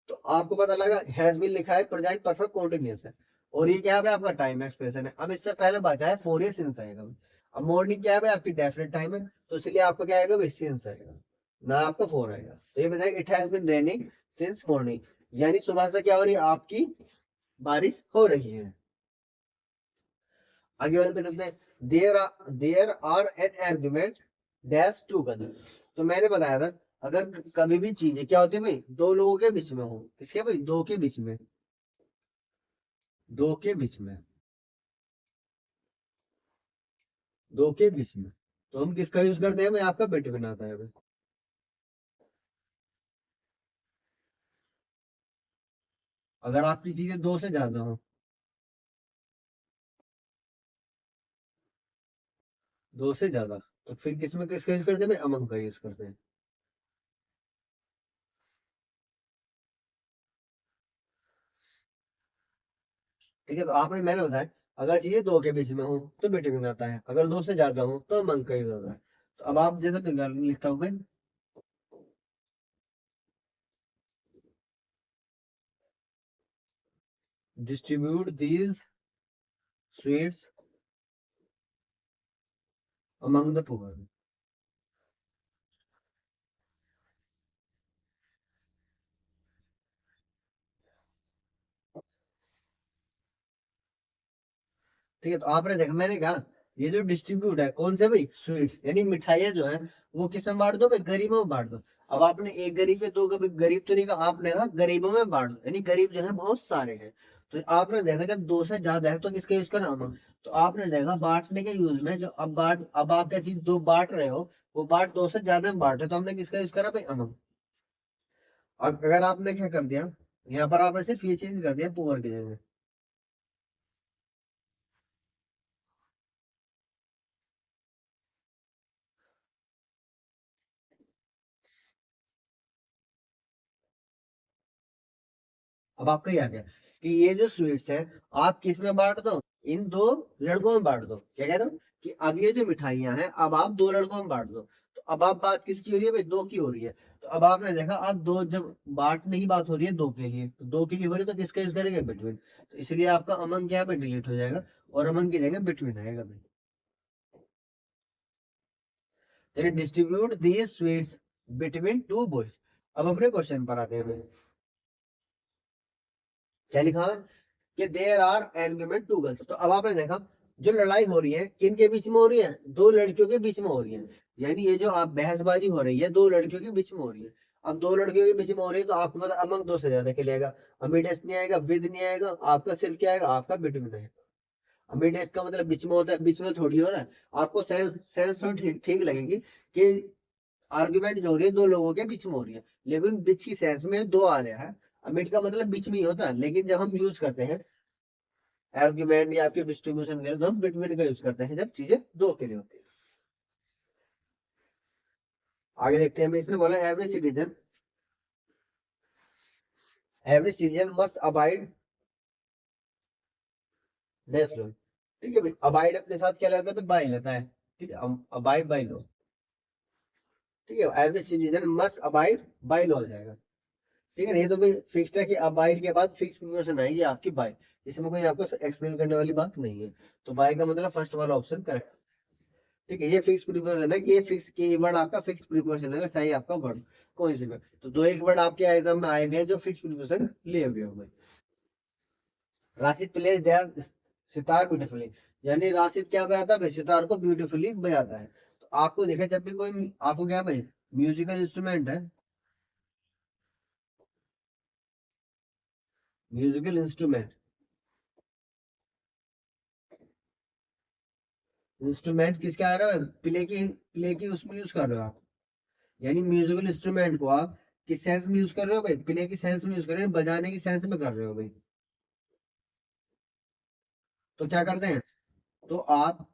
तो आपको पता लगा हैज बीन लिखा है, प्रेजेंट परफेक्ट कॉन्टिन्यूअस है, और ये क्या है भाई, आपका टाइम एक्सप्रेशन है। अब इससे पहले बचा है फोर ये सिंस आएगा। अब मॉर्निंग क्या है भाई, आपकी डेफिनेट टाइम है, तो इसलिए आपका क्या आएगा भाई, सिंस आएगा, ना आपका फोर आएगा। तो ये बताएगा it has been raining since morning, यानी सुबह से क्या हो रही है, आपकी बारिश हो रही है। आगे वाले पे चलते हैं। There are an argument dash two girl. तो मैंने बताया था, अगर कभी भी चीजें क्या होती है भाई, दो लोगों के बीच में हो, किसके भाई, दो के बीच में, दो के बीच में, दो के बीच में, तो हम किसका यूज करते हैं भाई, आपका बिटवीन आता है भाई। अगर आपकी चीजें दो से ज्यादा हो, दो से ज्यादा, तो फिर किसमें किसका यूज करते हैं भाई, अमंग का यूज करते हैं। ठीक है, तो आपने, मैंने बताया, अगर चीजें दो के बीच में हो तो बिटवीन आता है, अगर दो से ज्यादा हो तो अमंग का यूज आता है। तो अब आप जैसे मैं लिखता हूँ मैं, distribute these sweets among the poor. ठीक है, तो आपने देखा, मैंने कहा ये जो डिस्ट्रीब्यूट है कौन से भाई, स्वीट्स यानी मिठाइयाँ जो है, वो किसमें बांट दो भाई, गरीबों में बांट दो। अब आपने एक गरीब पे दो गरीब तो नहीं कहा, आपने कहा गरीबों में बांट दो, यानी गरीब जो है बहुत सारे हैं। तो आपने देखा जब दो से ज्यादा है तो किसका यूज करना हम, तो आपने देखा बांटने के यूज में, जो अब आप क्या चीज दो बांट रहे हो, वो बांट दो से ज्यादा में बांट रहे हो, तो हमने किसका यूज करा भाई, अमन। और अगर आपने क्या कर दिया, यहाँ पर आपने सिर्फ ये चेंज कर दिया पुअर की जगह। अब आपको ये आ गया कि ये जो स्वीट्स है, आप किस में बांट दो, इन दो लड़कों में बांट दो। क्या कह रहे हो कि अब ये जो मिठाइयां हैं, अब आप दो लड़कों में बांट दो। तो अब आप बात किसकी हो रही है भाई, दो की हो रही है। तो अब आपने देखा, अब दो जब बांटने की बात हो रही है दो के लिए, तो दो के लिए हो रही है, तो किसका यूज करेंगे, बिटवीन। तो इसलिए आपका अमन क्या है डिलीट हो जाएगा, और अमन की जगह बिटवीन आएगा भाई। Distribute these sweets between two boys. अब अपने क्वेश्चन पर आते हैं भाई। क्या लिखा है कि there are engagement two girls. तो अब आपने देखा, जो लड़ाई हो रही है किन के बीच में हो रही है, दो लड़कियों के बीच में हो रही है। यानी ये जो आप बहसबाजी हो रही है दो लड़कियों के बीच में हो रही है। अब दो लड़कियों के बीच में हो रही है, तो आपको पता अमंग दो से ज्यादा के लिए आएगा। अमीडेस नहीं आएगा, विद नहीं आएगा, आपका सिर्फ क्या आएगा, आपका बिटवीन आएगा। अमीडेस का मतलब बीच में होता है, बीच में थोड़ी हो रहा है। आपको सेंस सेंस तो ठीक ठीक लगेगी कि आर्ग्यूमेंट जो हो रही है दो लोगों के बीच में हो रही है, लेकिन बीच की सेंस में दो आ रहा है। अमिट का मतलब बीच में ही होता है, लेकिन जब हम यूज करते हैं आर्ग्यूमेंट या आपके डिस्ट्रीब्यूशन के लिए, तो हम बिटवीन का यूज करते हैं जब चीजें दो के लिए होती है। आगे देखते हैं, इसने बोला every citizen must abide dash law. ठीक है भाई, अबाइड अपने साथ क्या लेता है, बाई लेता है। ठीक है, अबाइड बाई लो। ठीक है, every citizen must abide by law हो जाएगा। ठीक है, ये तो भाई फिक्स्ड है कि अबाइड के बाद फिक्स प्रीपोजिशन आएगी आपकी बाय। इसमें कोई आपको एक्सप्लेन करने वाली बात नहीं है। तो बाय का मतलब फर्स्ट वाला ऑप्शन करेक्ट। ठीक है, ये फिक्स प्रीपोजिशन है, कि ये फिक्स की वर्ड आपका फिक्स प्रीपोजिशन है, चाहे आपका वर्ड कोई सी भी। तो दो एक वर्ड आपके एग्जाम में आए हुए हैं जो फिक्स प्रीपोजिशन लिए हुए होंगे। Rashid plays their sitar beautifully. यानी राशिद क्या बजाता है, सितार को ब्यूटीफुली बजाता है। तो आपको देखा, जब भी कोई आपको क्या भाई म्यूजिकल इंस्ट्रूमेंट है, म्यूजिकल इंस्ट्रूमेंट, इंस्ट्रूमेंट किसके आ रहा है, प्ले की उसमें यूज कर रहे हो आप, यानी म्यूजिकल इंस्ट्रूमेंट को आप किस सेंस में यूज कर रहे हो भाई, प्ले की सेंस में यूज कर रहे हो, बजाने की सेंस में कर रहे हो भाई। तो क्या करते हैं, तो आप,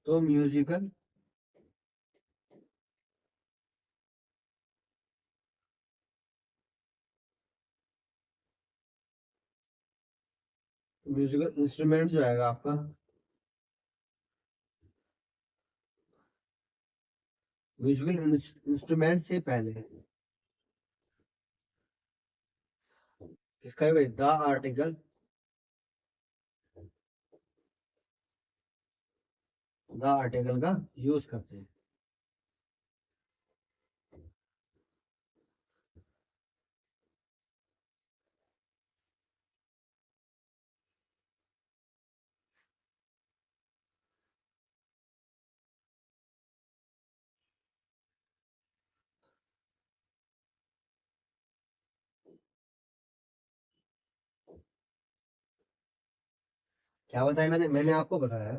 तो म्यूजिकल म्यूजिकल इंस्ट्रूमेंट जो आएगा आपका, म्यूजिकल इंस्ट्रूमेंट से पहले किसका है भाई, द आर्टिकल, द आर्टिकल का यूज करते हैं। क्या बताया मैंने, मैंने आपको बताया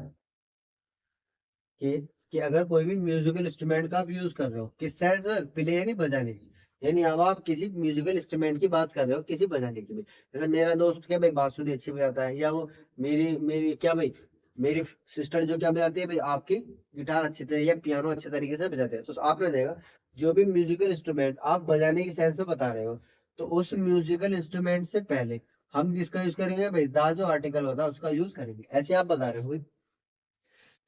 कि कि अगर कोई भी म्यूजिकल इंस्ट्रूमेंट का आप यूज कर रहे हो किस सेंस में, प्ले यानी बजाने की, यानी अब आप किसी म्यूजिकल इंस्ट्रूमेंट की बात कर रहे हो किसी बजाने की भी, जैसे मेरा दोस्त क्या भाई बांसुरी अच्छी बजाता है, या वो मेरी मेरी क्या भाई, मेरी सिस्टर जो क्या बजाती है भाई, आपकी गिटार अच्छी तरह या पियानो अच्छे तरीके से बजाते हैं, तो आपने देखा जो भी म्यूजिकल इंस्ट्रूमेंट आप बजाने की सेंस में बता रहे हो, तो उस म्यूजिकल इंस्ट्रूमेंट से पहले हम किसका यूज करेंगे भाई, दा जो आर्टिकल होता है उसका यूज करेंगे, ऐसे आप बता रहे हो भाई।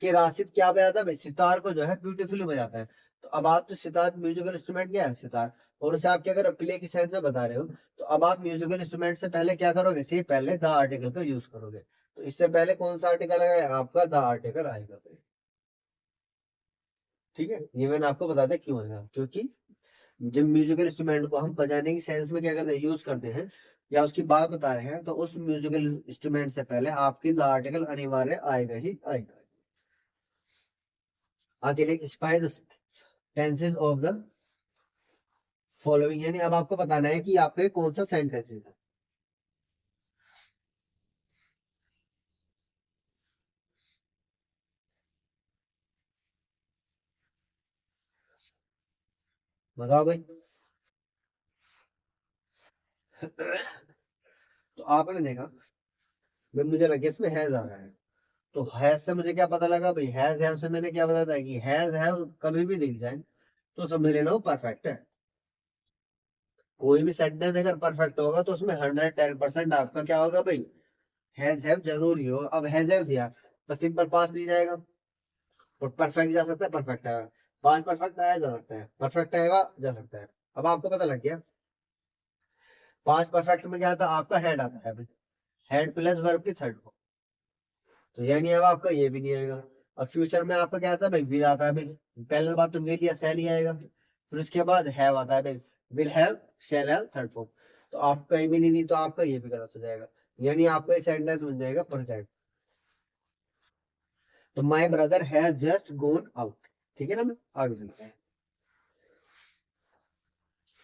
कि राशिद क्या बजाता है भाई, सितार को जो है ब्यूटीफुली बजाता है। तो अब आप, तो सितार म्यूजिकल इंस्ट्रूमेंट क्या है, सितार, और उसे आप क्या करो, प्ले की सेंस में बता रहे हो, तो अब आप म्यूजिकल इंस्ट्रूमेंट से पहले क्या करोगे, से पहले द आर्टिकल का यूज करोगे, तो इससे पहले कौन सा आर्टिकल आएगा, आपका द आर्टिकल आएगा भाई। ठीक है, ये मैंने आपको बता दिया क्यों आएगा, क्योंकि जब म्यूजिकल इंस्ट्रूमेंट को हम बजाने की सेंस में क्या करते हैं, यूज करते हैं, या उसकी बात बता रहे हैं, तो उस म्यूजिकल इंस्ट्रूमेंट से पहले आपकी द आर्टिकल अनिवार्य आएगा ही आएगा। आगे लिख spy the tenses of the following, यानी अब आपको बताना है कि आपके कौन सा सेंटेंस है। बताओ भाई। तो आपने देखा भाई, मुझे लगा इसमें हैज आ रहा है, तो हैज से मुझे क्या पता लगा भाई, हैज हैव से मैंने क्या बताया था कि हैज हैव कभी भी दिख जाए तो समझ लेना वो परफेक्ट है। कोई भी सेंटेंस अगर परफेक्ट होगा तो उसमें 110% आपका क्या होगा भाई, हैज हैव जरूर ही हो। अब हैज हैव दिया तो सिंपल पास नहीं जाएगा, और परफेक्ट जा सकता है, परफेक्ट आएगा, पास परफेक्ट आया जा सकता है, परफेक्ट आएगा जा सकता है। अब आपको पता लग गया, पास परफेक्ट में क्या आता है, आपका हेड आता है, हेड प्लस वर्ब की थर्ड फॉर्म, तो यानी अब आपका ये भी नहीं आएगा। और फ्यूचर में आपका क्या आता है भाई, विल आता है भाई, पहले बात तो विल या शैल ही आएगा, फिर उसके बाद हैव आता है भाई, will have, shall have, third form, तो आपका ये भी नहीं दी तो आपका ये भी गलत हो जाएगा, यानी आपका ये सेंटेंस बन जाएगा प्रेजेंट। तो my brother has just gonna out, ठीक है ना, मैं आगे चलते हैं।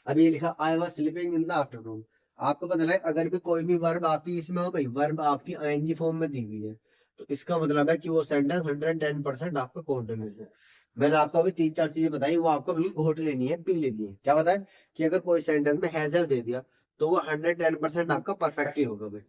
अब ये लिखा I was sleeping in the afternoon, आपको पता है अगर भी कोई भी वर्ब आपकी इसमें हो भाई, वर्ब आपकी आईएनजी फॉर्म में दी हुई है, तो इसका मतलब है कि वो सेंटेंस 110% आपका कॉन्टिन्यूस है। मैंने आपको अभी तीन चार चीजें बताई, वो आपको बिल्कुल घोट लेनी है, पी लेनी है। क्या बताए कि अगर कोई सेंटेंस में हैज हैव दे दिया तो वो 110% आपका परफेक्ट ही होगा भाई।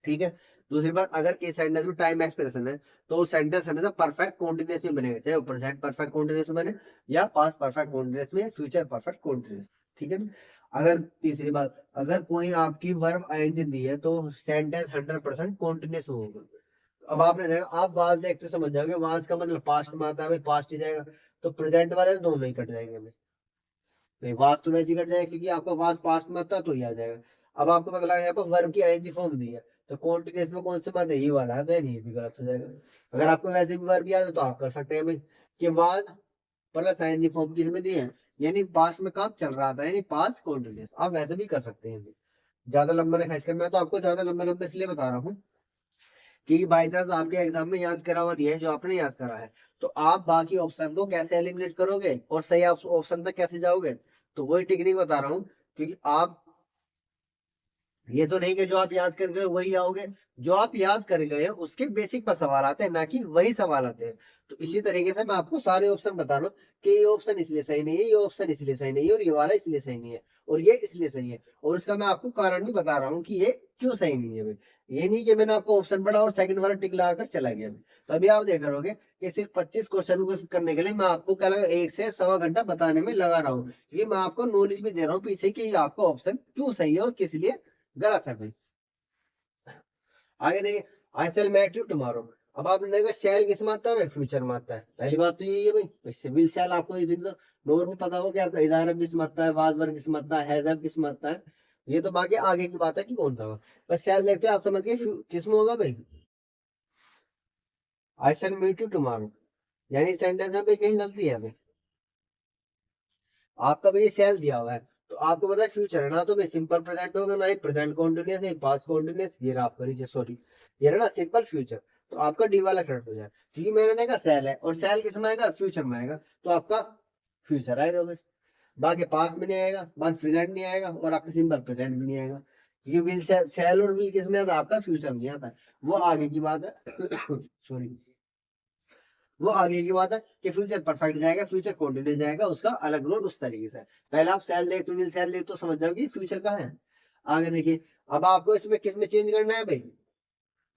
ठीक है, दूसरी बात, अगर किसी सेंटेंस में टाइम एक्सप्रेशन है तो वो सेंटेंस हमेशा परफेक्ट कॉन्टिन्यूस में बनेगा, चाहे वो प्रेजेंट परफेक्ट कॉन्टिन्यूस में बने या पास्ट परफेक्ट कॉन्टिन्यूस में, फ्यूचर परफेक्ट कॉन्टिन्यूस। ठीक है ना। अगर तीसरी बात, अगर कोई आपकी वर्ब आईएनजी दी है तो सेंटेंस 100% कॉन्टिन्यूस होगा। अब आपने देखा, आप वाज देखते समझ जाओगे, वाज का मतलब पास्ट में आता है भाई, पास्ट ही जाएगा, तो प्रेजेंट वाले दोनों ही कट जाएंगे हमें भाई, वाज तो वैसे ही कट जाएगा क्योंकि आपका वाज पास्ट में आता तो ही आ जाएगा। अब आपको पता लगा यहाँ पर वर्ब की आईएनजी फॉर्म दी है, तो कॉन्टिन्यूस में कौन से बात है, ये वाला है, तो ये भी गलत हो जाएगा। अगर आपको वैसे भी वर्ब याद है तो आप कर सकते हैं भाई कि वाज प्लस आईएनजी फॉर्म किस में दी है, यानी पास्ट में काम चल रहा था, यानी पास्ट कॉन्टिन्यूस, आप वैसे भी कर सकते हैं। ज्यादा लंबा नहीं, खासकर मैं तो आपको ज्यादा लंबा लंबा इसलिए बता रहा हूँ कि बाई चांस आपके एग्जाम में याद करा हुआ नहीं है जो आपने याद करा है, तो आप बाकी ऑप्शन को कैसे एलिमिनेट करोगे और सही ऑप्शन तक कैसे जाओगे, तो वही टेक्निक बता रहा हूँ। क्योंकि आप ये तो नहीं कि जो आप याद कर गए वही आओगे, जो आप याद कर गए उसके बेसिक पर सवाल आते हैं, ना कि वही सवाल आते हैं। तो इसी तरीके से मैं आपको सारे ऑप्शन बता रहा हूँ कि ये ऑप्शन इसलिए सही नहीं है, ये ऑप्शन इसलिए सही नहीं है, और ये वाला इसलिए सही नहीं है, और ये इसलिए सही है, और उसका मैं आपको कारण भी बता रहा हूँ कि ये क्यों सही नहीं है भाई। ये नहीं कि मैंने आपको ऑप्शन पढ़ा और सेकंड वाला टिक लगाकर चला गया। तो अभी आप देख रहे होगे कि सिर्फ 25 क्वेश्चन को करने के लिए मैं आपको क्या लगा 1 से 1.25 घंटा बताने में लगा रहा हूँ, क्योंकि मैं आपको नॉलेज भी दे रहा हूँ पीछे कि आपका ऑप्शन क्यों सही है और किस लिए गलत है भाई। आगे देखिए, आई सेल मैट यू टुमारो। अब आपने देखा सेल किस में आता है, फ्यूचर में आता है। पहली बात तो यही है भाई, सिविल सेल आपको ये दिन तो नॉर्मल पता होगा कि आपका इजारा किस में आता है, वाजवर किस में आता है, हैजब किस में आता है। ये तो बाकी आगे की बात है कि कौन सा होगा। बस सेल देखते हैं, आप समझ गए किस में होगा भाई। आई सेल मीट यू टुमारो, यानी सेंटेंस में भाई कहीं गलती है भाई। आपका भाई सेल दिया हुआ है, तो आपको पता है फ्यूचर है ना, तो भाई सिंपल प्रेजेंट होगा ना, प्रेजेंट कॉन्टिन्यूस है, पास्ट कॉन्टिन्यूस, ये रहा आपका नीचे, सॉरी ये रहा ना सिंपल फ्यूचर। तो आपका डी वाला करेक्ट हो जाए, क्योंकि मैंने देखा सेल है और सेल किस में आएगा, फ्यूचर में आएगा, तो आपका फ्यूचर आएगा बस। बाकी पास्ट में नहीं आएगा, बाकी प्रेजेंट नहीं आएगा, और आपका सिंपल प्रेजेंट भी नहीं आएगा, क्योंकि विल सेल और विल किस में आता है, आपका फ्यूचर में आता है। वो आगे की बात है सॉरी, वो आगे की बात है कि फ्यूचर परफेक्ट जाएगा, फ्यूचर कॉन्टिन्यूस जाएगा, उसका अलग रोल उस तरीके से है। पहले आप सेल देख तो विल सेल देख तो समझ जाओ कि फ्यूचर का है। आगे देखिए, अब आपको इसमें किस में चेंज करना है भाई,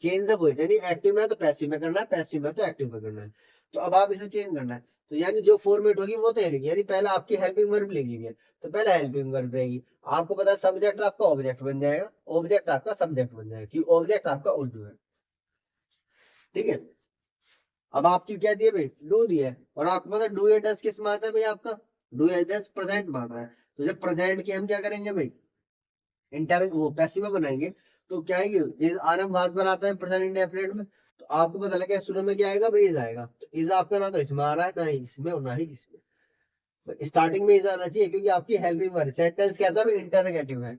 चेंज द वॉइस, यानी एक्टिव में तो पैसिव में करना है, पैसिव में तो एक्टिव में करना है। तो अब आप इसे चेंज करना है, तो यानी जो फॉर्मेट होगी वो तो रहेगी, यानी पहले आपकी हेल्पिंग वर्ब लिखी हुई है, तो पहले हेल्पिंग वर्ब रहेगी। आपको पता है सब्जेक्ट आपका ऑब्जेक्ट बन जाएगा, ऑब्जेक्ट आपका सब्जेक्ट बन जाएगा, कि ऑब्जेक्ट आपका उर्दू है। ठीक है, अब आपकी क्या दिए भाई, डू दिया है, और आपको पता है डू या डस किस में आता है भाई, आपका डू या डस प्रेजेंट में आता है। तो जब प्रेजेंट की हम क्या करेंगे भाई, इंटर वो पैसिव में बनाएंगे, तो क्या है, इज आरएम वाज पर आता है प्रेजेंट इंडेफिनिट में। तो आपको पता लगा शुरू में क्या आएगा भाई, इज आएगा, तो इज आपका ना तो इसमें आ रहा है, ना ही इसमें और ना ही इसमें। स्टार्टिंग में इज आना चाहिए, क्योंकि आपकी हेल्पिंग वर्ब, सेंटेंस क्या था भाई, इंटरोगेटिव है।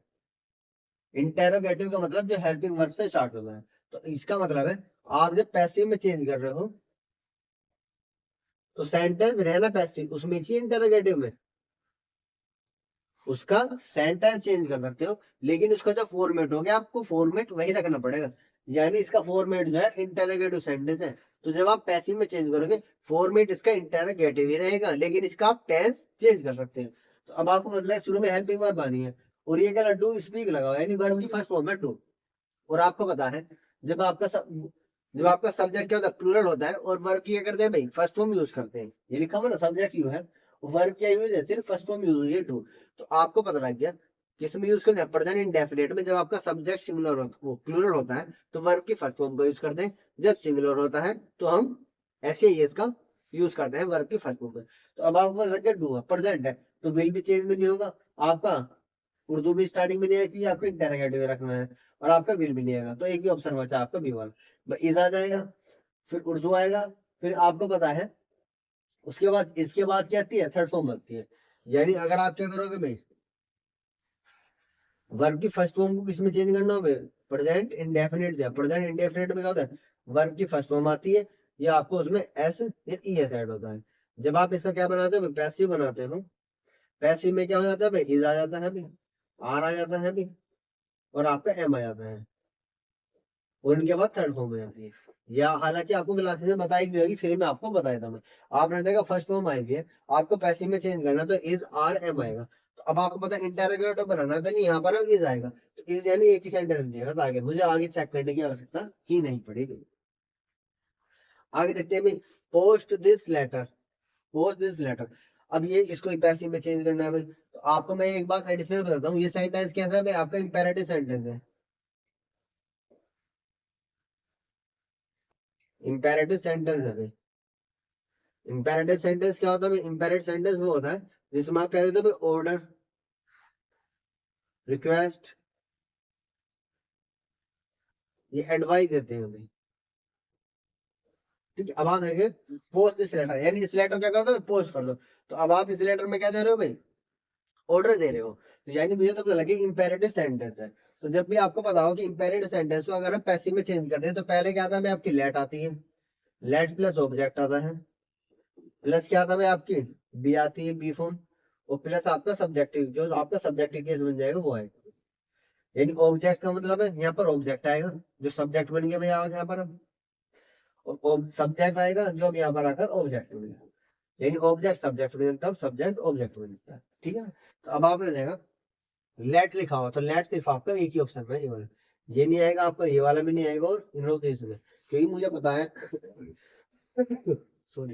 इंटरोगेटिव का मतलब जो हेल्पिंग वर्ब से स्टार्ट होता है। तो इसका मतलब है, आप जब पैसिव में चेंज कर रहे हो, तो सेंटेंस रहना पैसिव उसमें चाहिए, इंटरोगेटिव में उसका सेंटेंस चेंज कर सकते हो, लेकिन उसका जो फॉर्मेट हो गया आपको फॉर्मेट वही रखना पड़ेगा। यानी इसका फॉर्मेट जो है इंटरोगेटिव सेंटेंस है, तो जब आप पैसिव में चेंज करोगे, फॉर्मेट इसका इंटरोगेटिव ही रहेगा, लेकिन इसका आप टेंस चेंज कर सकते हैं। तो अब आपको मतलब शुरू में हेल्पिंग वर्ब आनी है, और ये क्या डू स्पीक लगाओ, यानी वर्ब की फर्स्ट फॉर्म है डू। और आपको पता है, जब आपका जब आपका सब्जेक्ट क्या होता है, प्लूरल होता है, और वर्ब की क्या करते हैं भाई, फर्स्ट फॉर्म यूज करते हैं। ये लिखा हुआ ना सब्जेक्ट यू है, वर्ब क्या यूज है, सिर्फ फर्स्ट फॉर्म यूज हुई है टू। तो आपको पता लग गया किस में यूज करते हैं, प्रेजेंट इंडेफिनिट में। जब आपका सब्जेक्ट सिंगुलर होता वो प्लूरल होता है, तो वर्ब की फर्स्ट फॉर्म को यूज करते हैं। जब सिंगुलर होता है तो हम ऐसे ही इसका यूज करते हैं वर्ब की फर्स्ट फॉर्म में। तो अब आपको पता लग गया डू है, प्रेजेंट है, तो विल भी चेंज में नहीं होगा आपका, उर्दू भी स्टार्टिंग में नहीं है, क्योंकि आपको इंटरोगेटिव रखना है, और आपका विल भी नहीं आएगा, तो एक ही ऑप्शन बचा आपका बी वाला, इज आ जाएगा, फिर उर्दू आएगा। फिर आपको पता है उसके बाद इसके बाद क्या आती है, थर्ड फॉर्म आती है। यानी अगर आप क्या करोगे भाई, वर्ब की फर्स्ट फॉर्म को किसमें चेंज करना हो, प्रेजेंट इंडेफिनिट दिया, प्रेजेंट इंडेफिनिट में क्या होता है, वर्ब की फर्स्ट फॉर्म आती है, या आपको उसमें एस या ई एस ऐड होता है। जब आप इसका क्या बनाते हो, पैसिव बनाते हो, पैसिव में क्या हो जाता है भाई, इज आ जाता है भाई, आर आ जाता है भाई, और आपका एम आ जाता है, और उनके बाद थर्ड फॉर्म में जाती है। या हालांकि आपको क्लासेस में बताई गई होगी, फिर मैं आपको बताया था मैं, आपने देखा फर्स्ट फॉर्म आई है, आपको पैसिव में चेंज करना, तो इज आर एम आएगा। तो अब आपको पता है इंटरोगेटिव बनाना है, तो नहीं यहाँ पर इज आएगा, तो इज यानी एक ही सेंटेंस दिया था, आगे मुझे आगे चेक करने की आवश्यकता ही नहीं पड़ेगी। आगे देखते हैं भाई, post this letter, post this letter. अब ये इसको पैसिव में चेंज करना है भाई, तो आपको मैं एक बात एडिशनल बताता हूँ, ये सेंटेंस कैसा है भाई, आपका इंपेरेटिव सेंटेंस है। इंपेरेटिव सेंटेंस है भाई। इंपेरेटिव सेंटेंस क्या होता है, इंपेरेटिव सेंटेंस वो होता है जिसमें आप क्या देते हो, ऑर्डर, रिक्वेस्ट, ये एडवाइस देते हैं भाई। ठीक है, अब आप देखें, पोस्ट दिस लेटर, यानी इस लेटर क्या कर दो, पोस्ट कर दो। तो अब आप इस लेटर में क्या दे रहे हो भाई, ऑर्डर दे रहे हो। तो यानी मुझे तो पता लगे इंपेरेटिव सेंटेंस है। तो जब भी आपको पता हो कि इंपेरेटिव सेंटेंस को अगर हम पैसिव में चेंज करते हैं, तो पहले क्या आता है भाई, आपकी लेट आती है, लेट प्लस ऑब्जेक्ट आता है, प्लस क्या आता है भाई आपकी बी आती है, बी फॉर्म, और प्लस आपका सब्जेक्टिव, जो आपका सब्जेक्टिव केस बन जाएगा वो है। यानी ऑब्जेक्ट का मतलब है यहाँ पर ऑब्जेक्ट आएगा जो सब्जेक्ट बन गया भैया यहाँ पर, और सब्जेक्ट आएगा जो अब यहाँ पर आकर ऑब्जेक्ट बन गया, यानी ऑब्जेक्ट सब्जेक्ट बन जाता है, सब्जेक्ट ऑब्जेक्ट बन जाता है। ठीक है, तो अब आपने देखा लेट लिखा हुआ, तो लेट सिर्फ आपका एक ही ऑप्शन में, ये वाला, ये नहीं आएगा आपका, ये वाला भी नहीं आएगा, और इन लोग इसमें, क्योंकि मुझे पता है सॉरी,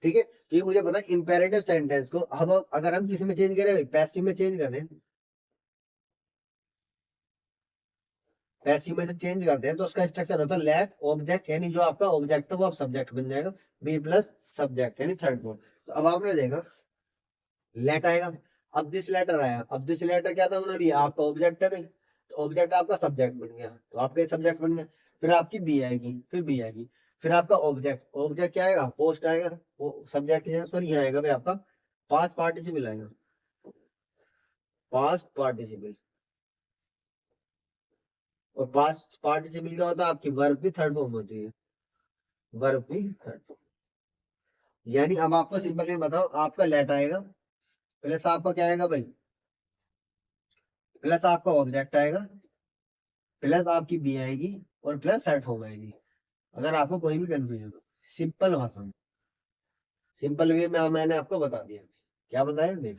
ठीक है, क्योंकि मुझे पता है इंपेरेटिव सेंटेंस को हम अगर हम किसी में चेंज करें, पैसिव में चेंज करें, पैसिव में जब चेंज करते हैं तो उसका स्ट्रक्चर होता है लेट ऑब्जेक्ट, यानी जो आपका ऑब्जेक्ट है वो आप सब्जेक्ट बन जाएगा, बी प्लस सब्जेक्ट यानी थर्ड फॉर्म। तो अब आपने देखा लेट आएगा, अब दिस लेटर आया, अब दिस लेटर क्या था, मतलब ये आपका ऑब्जेक्ट है भाई, तो ऑब्जेक्ट आपका सब्जेक्ट बन गया, तो आपका सब्जेक्ट बन गया, फिर आपकी बी आएगी, फिर बी आएगी, फिर आपका ऑब्जेक्ट, ऑब्जेक्ट क्या आएगा, पोस्ट आएगा, वो सब्जेक्ट सॉरी यहाँ आएगा भाई आपका पास्ट पार्टिसिपल आएगा, पास्ट पार्टिसिपल, और पास्ट पार्टिसिपल क्या होता है, आपकी वर्ब भी थर्ड फॉर्म होती है, वर्ब भी थर्ड फॉर्म। यानी अब आपको सिंपल में बताओ, आपका लेट आएगा, प्लस आपका क्या आएगा भाई, प्लस आपका ऑब्जेक्ट आएगा, प्लस आपकी बी आएगी, और प्लस थर्ड फॉर्म आएगी। अगर आपको कोई भी कंफ्यूजन हो, सिंपल भाषा में, सिंपल वे में मैंने आपको बता दिया, क्या बताया देख,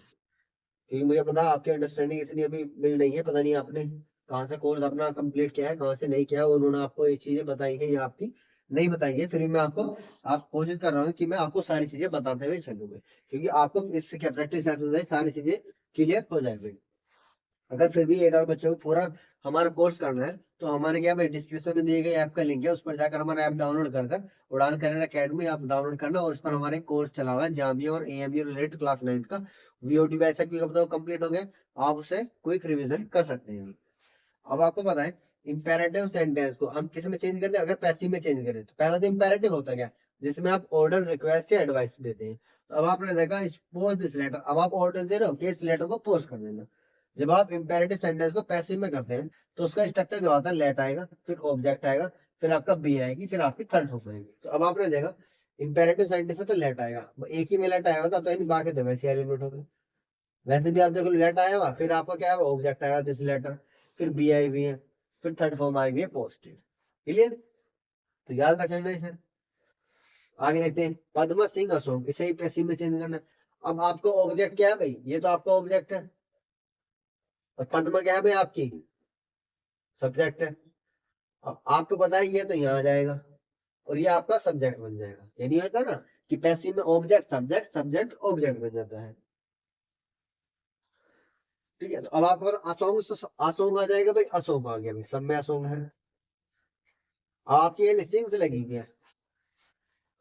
क्योंकि मुझे पता आपकी अंडरस्टैंडिंग इतनी अभी बिल्ड नहीं है, पता नहीं आपने कहाँ से कोर्स अपना कंप्लीट किया है, कहाँ से नहीं किया, और उन्होंने आपको ये चीजें बताई है या आपकी नहीं बताई है, फिर भी मैं आपको, आप कोशिश कर रहा हूँ कि मैं आपको सारी चीजें बताते हुए चलूंगा, क्योंकि आपको इससे क्या प्रैक्टिस ऐसा हो जाए, सारी चीजें क्लियर हो जाएगी। अगर फिर भी एक आध बच्चों को पूरा हमारा कोर्स करना है, तो हमारे क्या भाई डिस्क्रिप्शन में दिए गए ऐप का लिंक है, उस पर जाकर हमारा ऐप डाउनलोड कर कर उड़ान करियर अकेडमी आप डाउनलोड करना, और उस पर हमारे कोर्स चला हुआ है जामिया और एएमयू रिलेटेड क्लास 9 का, वीओटी बैच का कंप्लीट हो गया, आप उसे क्विक रिवीजन कर सकते हैं। अब आपको पता है इंपेरेटिव सेंटेंस को हम किस में चेंज करते हैं, अगर पैसिव में चेंज करें, तो पहला तो इंपेरेटिव होता है क्या, जिसमें आप ऑर्डर रिक्वेस्ट या एडवाइस देते हैं, तो अब आपने देखा पोस्ट दिस लेटर, अब आप ऑर्डर दे रहे हो कि इस लेटर को पोस्ट कर देना। जब आप इंपेरेटिव सेंटेंस को पैसिव में करते हैं, तो उसका स्ट्रक्चर जो आता है, लेट आएगा, फिर ऑब्जेक्ट आएगा, फिर आपका बी आएगी, फिर आपकी थर्ड फॉर्म आएगी। तो अब आपने देखा इंपेरेटिव सेंटेंस है तो लेट आएगा, एक ही में लेट आया था, तो इन बाकी तो वैसे एलिमेंट हो गए, वैसे भी आप देखो लेट आया हुआ, फिर आपका क्या है ऑब्जेक्ट आया दिस लेटर, फिर बी आई भी है, फिर थर्ड फॉर्म आई भी है पोस्टेड। क्लियर, तो याद रख लेना इसे। आगे देखते हैं पद्मा सिंह अशोक, इसे ही पैसिव में चेंज करना है। अब आपको ऑब्जेक्ट क्या है भाई, ये तो आपका ऑब्जेक्ट है, और पद्मा क्या है भाई आपकी सब्जेक्ट है। अब आपको पता है ये तो यहाँ आ जाएगा, और ये आपका सब्जेक्ट बन जाएगा, यानी होता है ना कि पैसिव में ऑब्जेक्ट सब्जेक्ट सब्जेक्ट ऑब्जेक्ट बन जाता है। ठीक है, तो अब आपको पता असोंग, असोंग आ जाएगा भाई, असोंग आ गया भाई, सब में असोंग है। आपकी ये सिंग लगी हुई है,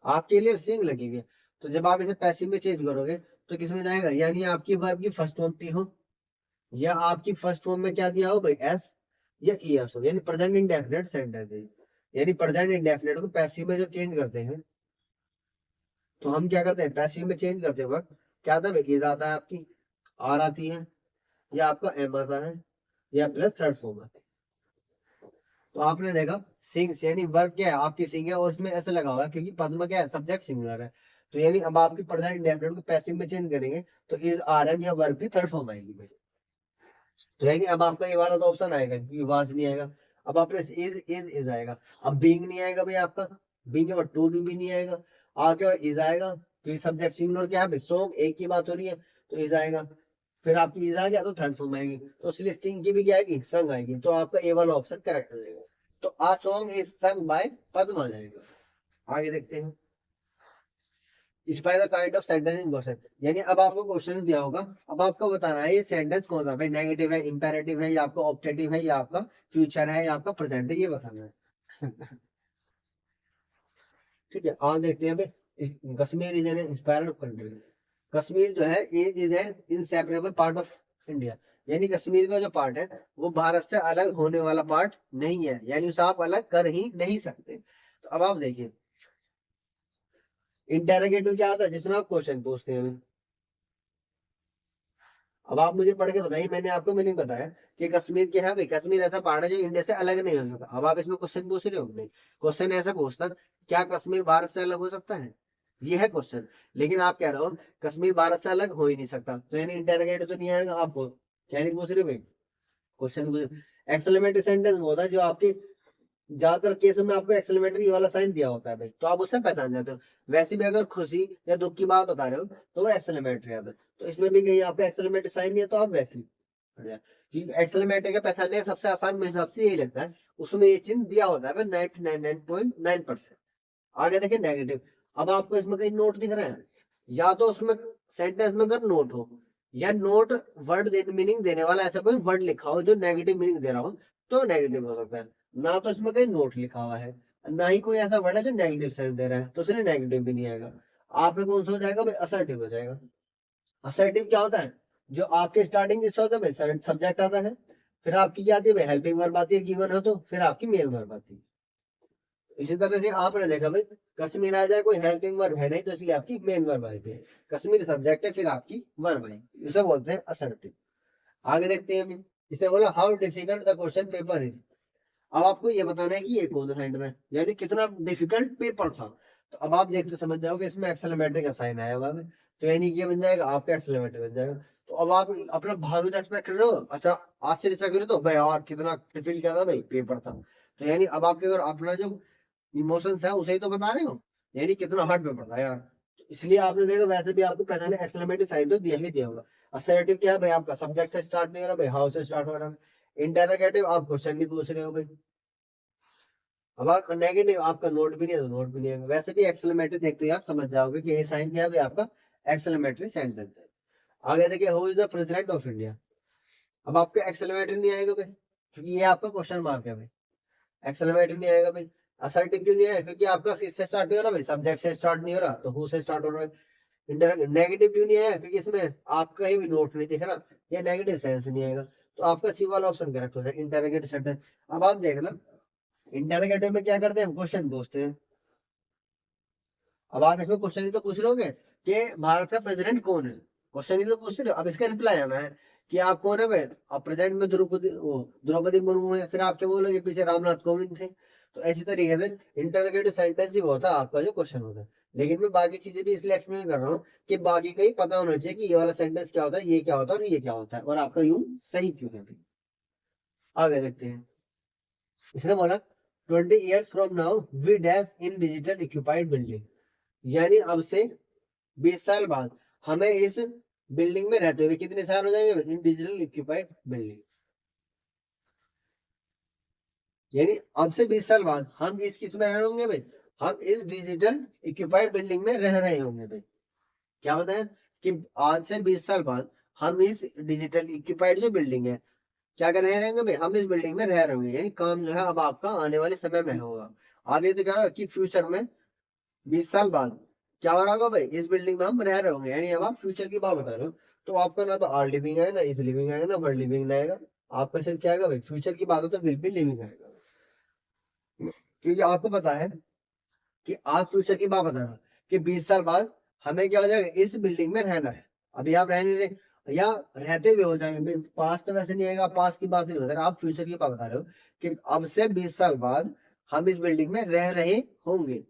आपके लिए सिंग लगी हुई है, तो जब आप इसे पैसिव में चेंज करोगे तो किस में जाएगा, यानी आपकी वर्ब की फर्स्ट फॉर्म टी हो, या आपकी फर्स्ट फॉर्म में क्या दिया हो भाई एस या ई एस हो, यानी प्रेजेंट इंडेफिनिट सेंटेंस है। यानी प्रेजेंट इंडेफिनिट को पैसिव में जब चेंज करते हैं, तो हम क्या करते हैं, पैसिव में चेंज करते वक्त क्या आता है, इज आता है, आपकी आर आती है, या आपका एम आता है, या प्लस थर्ड फॉर्म आती है। तो आपने देखा सिंग्स यानी वर्ब क्या है आपकी सिंग है, और इसमें ऐसा लगा हुआ है क्योंकि पद्म क्या है सब्जेक्ट सिंगुलर है, तो यानी अब आपकी प्रेजेंट इंडेफिनिट को पैसिव में चेंज करेंगे, तो इज आर एम या वर्ब की थर्ड फॉर्म आएगी भाई। तो यानी अब आपका ये वाला तो ऑप्शन आएगा क्योंकि वाज नहीं आएगा, अब आपने इज आएगा, अब बीइंग नहीं आएगा भाई आपका, बीइंग के बाद टू भी नहीं आएगा, आगे इज आएगा क्योंकि सब्जेक्ट सिंगुलर क्या है भाई, सॉन्ग एक की बात हो रही है, तो इज आएगा, फिर आपकी इज आ गया तो थर्ड फॉर्म आएगी, तो इसलिए सिंग की भी क्या आएगी, संग आएगी, तो आपका ए वाला ऑप्शन करेक्ट हो जाएगा। तो a song is sung by Padma आ जाएगा। आगे देखते हैं spy the kind of sentence in question, यानी अब आपको क्वेश्चन दिया होगा, अब आपको बताना है ये सेंटेंस कौन सा भाई, नेगेटिव है, इंपेरेटिव है, या आपका ऑप्टेटिव है, या आपका फ्यूचर है, या आपका प्रेजेंट है, ये बताना है ठीक है, आज देखते हैं भाई Kashmir is an inspired country. Kashmir जो है is an inseparable part of India, यानी कश्मीर का जो पार्ट है वो भारत से अलग होने वाला पार्ट नहीं है, यानी उसे आप अलग कर ही नहीं सकते। तो अब आप देखिए इंटेरोगेटिव क्या होता है, जिसमें आप क्वेश्चन पूछते हैं। अब आप मुझे पढ़ के बताइए, मैंने आपको मीनिंग बताया कि कश्मीर क्या है भाई, कश्मीर ऐसा पहाड़ है जो इंडिया से अलग नहीं हो सकता। अब आप इसमें क्वेश्चन पूछ रहे हो, नहीं क्वेश्चन ऐसा पूछता क्या कश्मीर भारत से अलग हो सकता है, ये है क्वेश्चन, लेकिन आप कह रहे हो कश्मीर भारत से अलग हो ही नहीं सकता, तो यानी इंटेरोगेटिव तो नहीं आएगा आपको, क्या नहीं पूछ रहे भाई, क्वेश्चन एक्सक्लेमेटरी सेंटेंस वो होता है जो आपकी ज्यादातर केसों में आपको एक्सक्लेमेटरी वाला साइन दिया होता है भाई, तो आप उससे पहचान जाते हो। वैसे भी अगर खुशी या दुख की बात बता रहे हो तो वो एक्सक्लेमेटरी आता है, तो इसमें भी कहीं आपका एक्सक्लेमेटरी साइन नहीं है तो आप वैसे ही एक्सक्लेमेटरी का पहचानने का सबसे आसान मेरे हिसाब से यही लगता है, उसमें ये चिन्ह दिया होता है 99.9%। आगे देखिए नेगेटिव। अब आपको इसमें कहीं नोट दिख रहा है, या तो उसमें सेंटेंस में अगर नोट हो या नोट वर्ड मीनिंग देने वाला ऐसा कोई वर्ड लिखा हो जो नेगेटिव मीनिंग दे रहा हो तो नेगेटिव हो सकता है। ना तो इसमें कहीं नोट लिखा हुआ है, ना ही कोई ऐसा वर्ड है जो नेगेटिव सेंस दे रहा है, तो इसलिए नेगेटिव भी नहीं आएगा। आपके कौन सा हो जाएगा भाई, असर्टिव हो जाएगा। असर्टिव क्या होता है, जो आपके स्टार्टिंग किससे होता है भाई, सब्जेक्ट आता है, फिर आपकी क्या आती है भाई, हेल्पिंग वर्ब आती है गिवन हो तो, फिर आपकी मेल वर्ब आती है। इसी तरह से आपने देखा भाई कश्मीर आ जाए, कोई हेल्पिंग वर्ब है नहीं तो इसलिए आपकी मेन वर्ब आई थी, कश्मीर सब्जेक्ट है फिर आपकी वर्ब आई, इसे बोलते हैं असर्टिव। आगे देखते हैं हम, इसे बोला how difficult the question paper is. अब आपको ये बताना है कि ये कौन सा सेंटेंस है, यानी कितना डिफिकल्ट पेपर था। तो अब आप देखते समझ जाओगे इसमें एक्सेलमेटरी का साइन आया हुआ है, तो यानी ये बन जाएगा आपका एक्सेलमेटरी बन जाएगा। तो अब आप अपना भावी तो एक्सपेक्ट कर रहे हो, अच्छा आज से ऐसा करो तो भाई यार कितना डिफिकल्ट क्या था भाई पेपर था, तो यानी अब आपके अगर अपना जो इमोशंस है उसे ही तो बता रहे हो, यानी कितना हार्ड पेपर था यार। तो इसलिए आपने देखा वैसे भी आपको पहचाने एक्सेलमेटरी साइन तो दिया ही दिया होगा। असर्टिव क्या है भाई, आपका सब्जेक्ट से स्टार्ट नहीं हो रहा भाई, हाउ से स्टार्ट हो रहा है। इंटरोगेटिव आप क्वेश्चन नहीं पूछ रहे हो भाई। अब आप नेगेटिव आपका नोट भी नहीं है तो नोट भी नहीं है। वैसे भी एक्सेलमेटरी देखते ही आप समझ जाओगे कि ये साइन क्या है भाई, आपका एक्सेलमेटरी सेंटेंस है। आगे देखिए who is the president of India. अब आपको एक्सेलमेटरी नहीं आएगा भाई, क्योंकि ये आपका क्वेश्चन मार्क है भाई, एक्सेलरेट नहीं आएगा भाई। असर्टिव क्यों नहीं आएगा, क्योंकि आपका इससे स्टार्ट नहीं हो रहा भाई, सब्जेक्ट से स्टार्ट नहीं हो रहा तो हु से स्टार्ट हो रहा है। नेगेटिव क्यों नहीं आया, क्योंकि इसमें आपका ही भी नोट नहीं दिख रहा, ये नेगेटिव सेंस नहीं आएगा, तो आपका सी वाला ऑप्शन करेक्ट हो जाएगा, इंटरोगेटिव सेंटेंस। अब आप देखना इंटरोगेटिव में क्या करते हैं, क्वेश्चन पूछते हैं। अब आप इसमें क्वेश्चन ही तो पूछ रहे होगे कि भारत का प्रेसिडेंट कौन है, क्वेश्चन ही तो पूछ रहे हो। अब इसका रिप्लाई आना है कि आप कौन है भाई, अब प्रेसिडेंट में द्रौपदी मुर्मू है, फिर आप क्या बोलोगे पीछे रामनाथ कोविंद थे। तो ऐसी तरीके से इंटरोगेटिव सेंटेंस ही होता है आपका जो क्वेश्चन होता है। लेकिन मैं बाकी चीजें भी इसलिए एक्सप्लेन कर रहा हूँ कि बाकी का ही पता होना चाहिए कि ये वाला सेंटेंस क्या होता है, ये क्या होता है और ये क्या होता है, और आपका यूं सही क्यों है। आगे देखते हैं, इसने बोला 20 years from now we dash in digital occupied building, यानी अब से 20 साल बाद हमें इस बिल्डिंग में रहते हुए कितने साल हो जाएंगे, इन डिजिटल ऑक्यूपाइड बिल्डिंग, यानी अब से 20 साल बाद हम इस किस में रह रहे होंगे भाई, हम इस डिजिटल ऑक्यूपाइड बिल्डिंग में रह रहे होंगे भाई। क्या बताया कि आज से 20 साल बाद हम इस डिजिटल ऑक्यूपाइड जो बिल्डिंग है क्या कर रहे रहेंगे भाई, हम इस बिल्डिंग में रह रहे होंगे, यानी काम जो है अब आपका आने वाले समय में होगा। आप ये तो कह रहे हो कि फ्यूचर में 20 साल बाद क्या हो रहा होगा भाई, इस बिल्डिंग में हम रह रहे होंगे, यानी अब आप फ्यूचर की बात बता रहे हो। तो आपका ना तो आर लिविंग आएगा, ना इस लिविंग आएगा, ना वर्ल्ड लिविंग आएगा, आपका सिर्फ क्या आएगा भाई, फ्यूचर की बात हो तो विल बी लिविंग आएगा। क्योंकि आपको पता है कि आप फ्यूचर की बात बता रहे हो कि 20 साल बाद हमें क्या हो जाएगा, इस बिल्डिंग में रहना है। अभी आप रह नहीं रहे या रहते हुए हो जाएंगे, पास्ट तो वैसे नहीं आएगा, पास्ट की बात नहीं बता रहे, आप फ्यूचर की बात बता रहे हो कि अब से 20 साल बाद हम इस बिल्डिंग में रह रहे होंगे।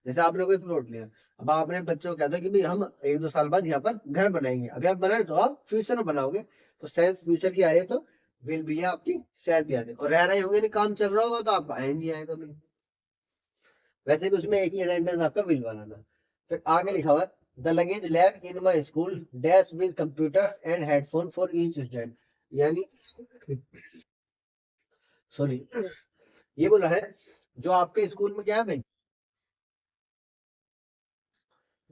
जैसे आपने कोई प्लॉट लिया, अब आपने बच्चों को कहता कि भाई हम 1-2 साल बाद यहाँ पर घर बनाएंगे, अभी आप बना रहे तो आप फ्यूचर में बनाओगे, तो सेंस फ्यूचर की आ रही है तो विल भी है आपकी, शायद भी आ रही है, और रह रहे होंगे नहीं काम चल रहा होगा तो आपका एनजी आएगा भाई। वैसे भी उसमें एक ही सेंटेंस आपका विल बनाना। फिर आगे लिखा हुआ the luggage lab in my school dash with computers and headphone for each student, यानी सॉरी ये बोला है जो आपके स्कूल में क्या है भाई,